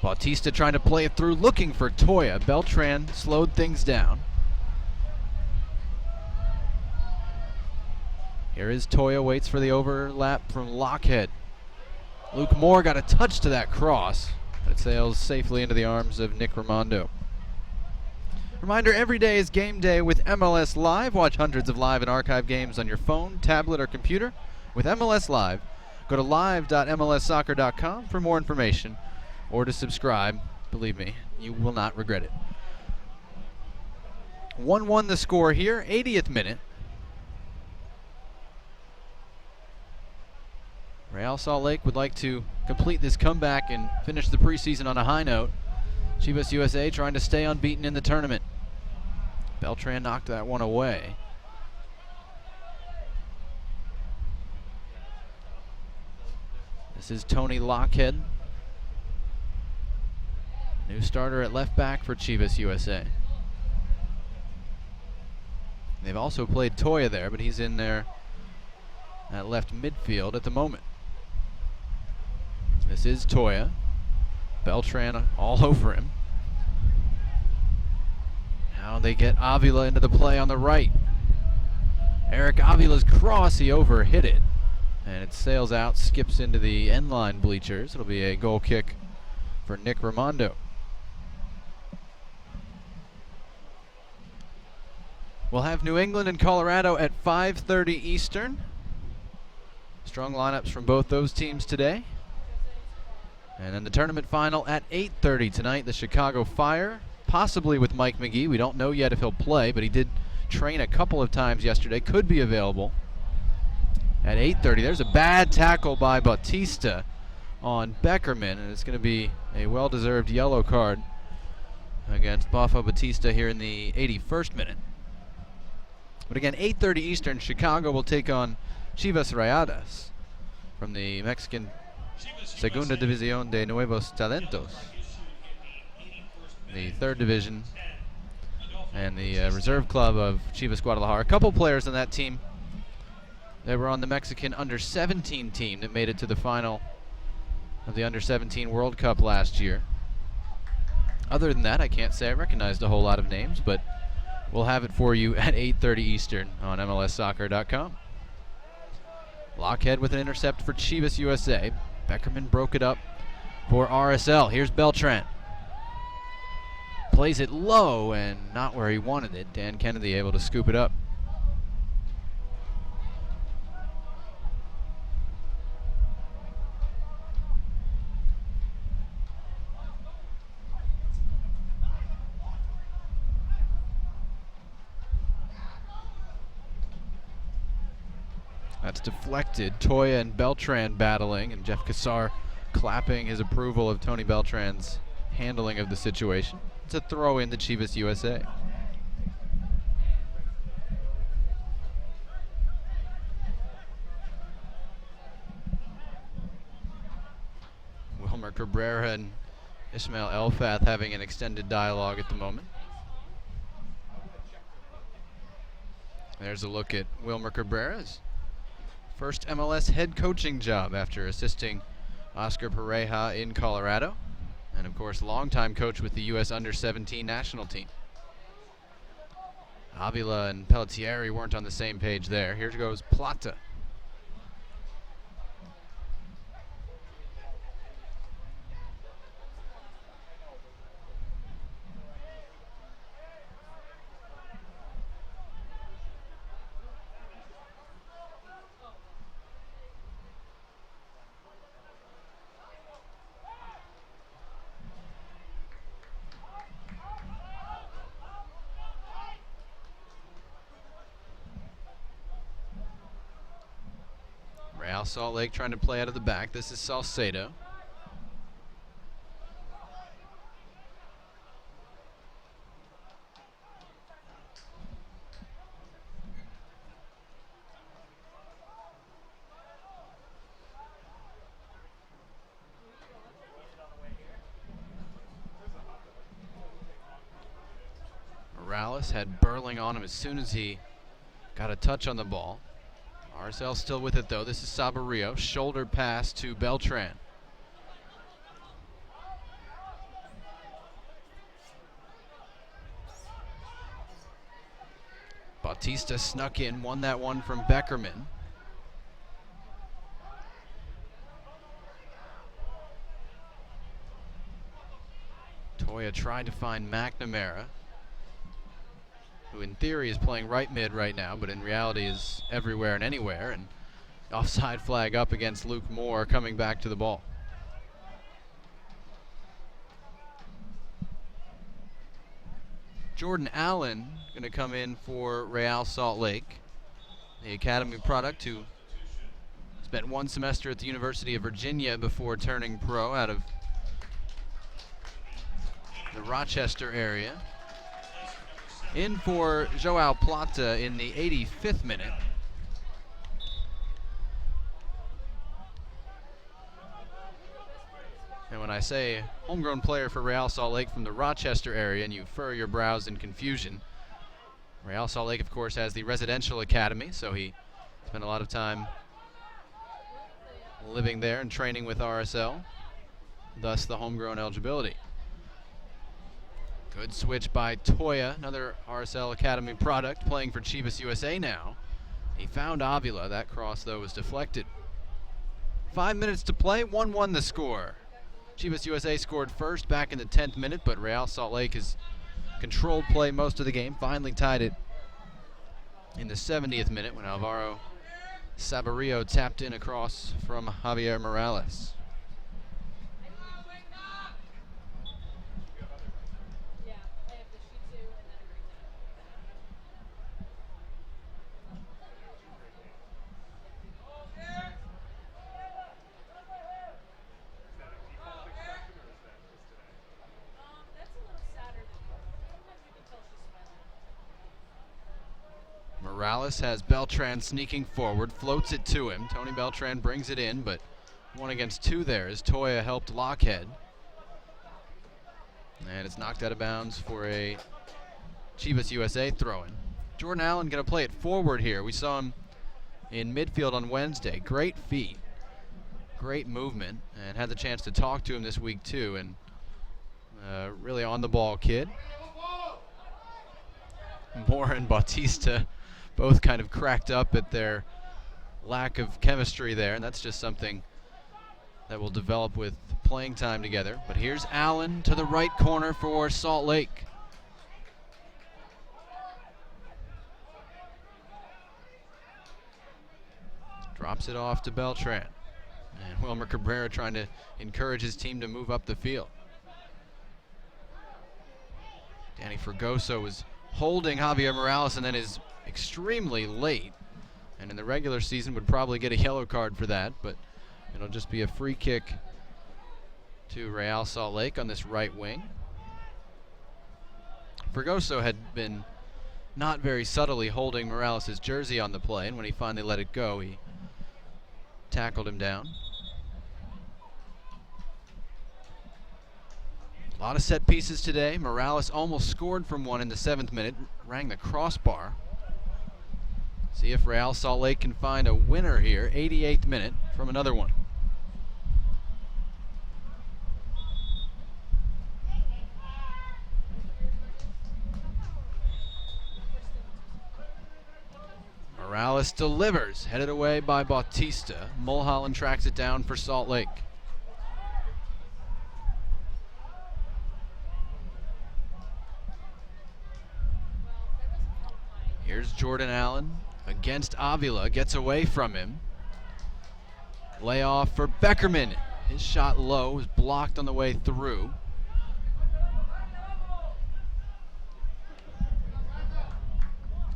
Bautista trying to play it through, looking for Toya. Beltran slowed things down. Here is Toya, waits for the overlap from Lockhead. Luke Moore got a touch to that cross, but it sails safely into the arms of Nick Raimondo. Reminder, every day is game day with MLS Live. Watch hundreds of live and archive games on your phone, tablet, or computer with MLS Live. Go to live.mlssoccer.com for more information or to subscribe. Believe me, you will not regret it. 1-1 the score here, 80th minute. Real Salt Lake would like to complete this comeback and finish the preseason on a high note. Chivas USA trying to stay unbeaten in the tournament. Beltran knocked that one away. This is Tony Lockhead, new starter at left back for Chivas USA. They've also played Toya there, but he's in there at left midfield at the moment. This is Toya. Beltran all over him. Now they get Avila into the play on the right. Eric Avila's cross, he overhit it, and it sails out, skips into the end line bleachers. It'll be a goal kick for Nick Raimondo. We'll have New England and Colorado at 5:30 Eastern. Strong lineups from both those teams today. And then the tournament final at 8:30 tonight, the Chicago Fire, possibly with Mike McGee. We don't know yet if he'll play, but he did train a couple of times yesterday, could be available at 8:30. There's a bad tackle by Bautista on Beckerman, and it's going to be a well-deserved yellow card against Bafo Bautista here in the 81st minute. But again, 8:30 Eastern, Chicago will take on Chivas Rayadas from the Mexican Segunda División de Nuevos Talentos, the third division, and the reserve club of Chivas Guadalajara. A couple players on that team that were on the Mexican under-17 team that made it to the final of the under-17 World Cup last year. Other than that, I can't say I recognized a whole lot of names, but we'll have it for you at 8:30 Eastern on MLSsoccer.com. Lockhead with an intercept for Chivas USA. Beckerman broke it up for RSL. Here's Beltran. Plays it low and not where he wanted it. Dan Kennedy able to scoop it up. That's deflected. Toya and Beltran battling, and Jeff Cassar clapping his approval of Tony Beltran's handling of the situation. It's a throw in to Chivas USA. Wilmer Cabrera and Ismail Elfath having an extended dialogue at the moment. There's a look at Wilmer Cabrera's first MLS head coaching job after assisting Oscar Pareja in Colorado. And of course, longtime coach with the U.S. under-17 national team. Avila and Pelletieri weren't on the same page there. Here goes Plata. Real Salt Lake trying to play out of the back. This is Salcedo. Morales had Burling on him as soon as he got a touch on the ball. RSL still with it though. This is Sabarillo. Shoulder pass to Beltran. Bautista snuck in, won that one from Beckerman. Toya tried to find McNamara, who in theory is playing right mid right now, but in reality is everywhere and anywhere. And offside flag up against Luke Moore coming back to the ball. Jordan Allen going to come in for Real Salt Lake, the academy product who spent one semester at the University of Virginia before turning pro out of the Rochester area. In for Joao Plata in the 85th minute. And when I say homegrown player for Real Salt Lake from the Rochester area and you furrow your brows in confusion, Real Salt Lake, of course, has the residential academy, so he spent a lot of time living there and training with RSL, thus the homegrown eligibility. Good switch by Toya, another RSL Academy product, playing for Chivas USA now. He found Avila. That cross, though, was deflected. 5 minutes to play, 1-1 the score. Chivas USA scored first back in the 10th minute, but Real Salt Lake has controlled play most of the game, finally tied it in the 70th minute when Alvaro Saborio tapped in across from Javier Morales. Morales has Beltran sneaking forward, floats it to him. Tony Beltran brings it in, but 1 against 2 there as Toya helped Lockhead. And it's knocked out of bounds for a Chivas USA throw-in. Jordan Allen going to play it forward here. We saw him in midfield on Wednesday. Great feet, great movement, and had the chance to talk to him this week too. And really on-the-ball kid. Moore and Bautista both kind of cracked up at their lack of chemistry there, and that's just something that will develop with playing time together. But here's Allen to the right corner for Salt Lake. Drops it off to Beltran. And Wilmer Cabrera trying to encourage his team to move up the field. Danny Fregoso was holding Javier Morales and then is extremely late. And in the regular season would probably get a yellow card for that, but it'll just be a free kick to Real Salt Lake on this right wing. Fregoso had been not very subtly holding Morales' jersey on the play, and when he finally let it go, he tackled him down. A lot of set pieces today. Morales almost scored from one in the 7th minute, rang the crossbar. See if Real Salt Lake can find a winner here, 88th minute, from another one. Morales delivers, headed away by Bautista. Mulholland tracks it down for Salt Lake. Here's Jordan Allen against Avila, gets away from him. Layoff for Beckerman. His shot low, was blocked on the way through.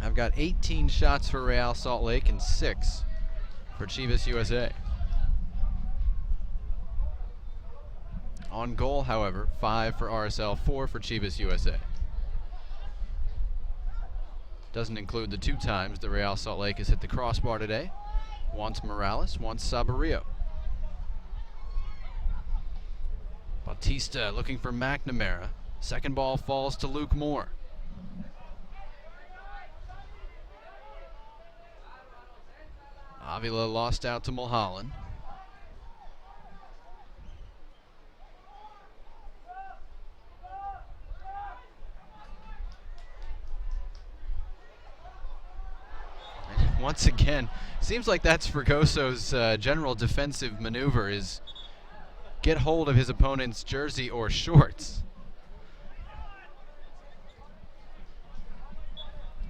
I've got 18 shots for Real Salt Lake and 6 for Chivas USA. On goal, however, 5 for RSL, 4 for Chivas USA. Doesn't include the 2 times the Real Salt Lake has hit the crossbar today. Once Morales, once Saborio. Bautista looking for McNamara. Second ball falls to Luke Moore. Avila lost out to Mulholland. And once again, seems like that's Fregoso's general defensive maneuver, is get hold of his opponent's jersey or shorts.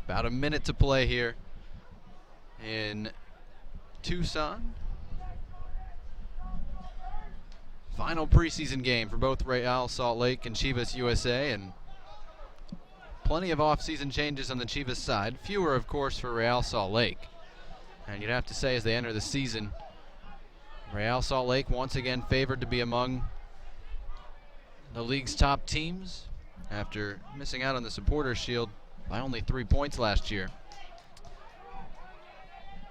About a minute to play here in Tucson. Final preseason game for both Real Salt Lake and Chivas USA, and plenty of off-season changes on the Chivas side. Fewer, of course, for Real Salt Lake. And you'd have to say, as they enter the season, Real Salt Lake once again favored to be among the league's top teams after missing out on the Supporters' Shield by only 3 points last year.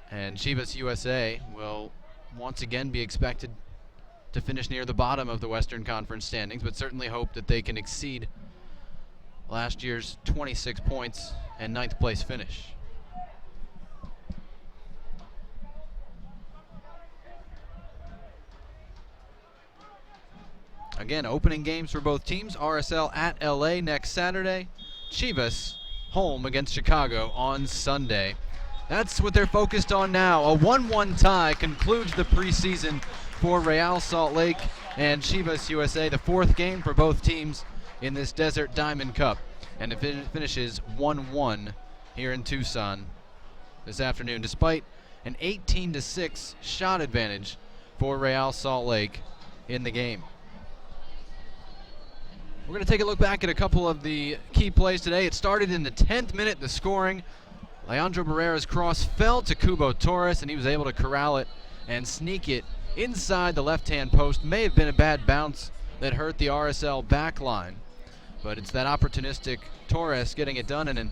And Chivas USA will once again be expected to finish near the bottom of the Western Conference standings, but certainly hope that they can exceed last year's 26 points and 9th place finish. Again, opening games for both teams. RSL at LA next Saturday. Chivas home against Chicago on Sunday. That's what they're focused on now. A 1-1 tie concludes the preseason for Real Salt Lake and Chivas USA, the 4th game for both teams in this Desert Diamond Cup. And it finishes 1-1 here in Tucson this afternoon, despite an 18-6 shot advantage for Real Salt Lake in the game. We're going to take a look back at a couple of the key plays today. It started in the 10th minute, the scoring. Leandro Barrera's cross fell to Cubo Torres, and he was able to corral it and sneak it inside the left-hand post. May have been a bad bounce that hurt the RSL back line, but it's that opportunistic Torres getting it done, and then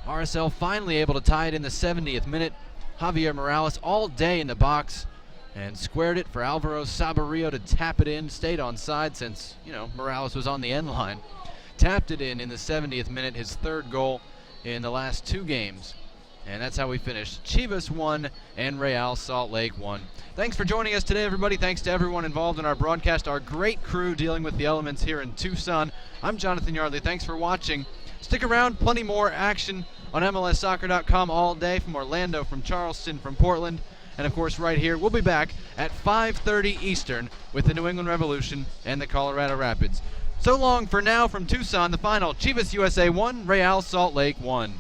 RSL finally able to tie it in the 70th minute. Javier Morales all day in the box and squared it for Alvaro Saborio to tap it in. Stayed on side since, Morales was on the end line. Tapped it in the 70th minute, his third goal in the last 2 games. And that's how we finished. Chivas 1 and Real Salt Lake 1. Thanks for joining us today, everybody. Thanks to everyone involved in our broadcast, our great crew dealing with the elements here in Tucson. I'm Jonathan Yardley. Thanks for watching. Stick around. Plenty more action on MLSsoccer.com all day from Orlando, from Charleston, from Portland. And, of course, right here, we'll be back at 5:30 Eastern with the New England Revolution and the Colorado Rapids. So long for now from Tucson, the final Chivas USA 1, Real Salt Lake 1.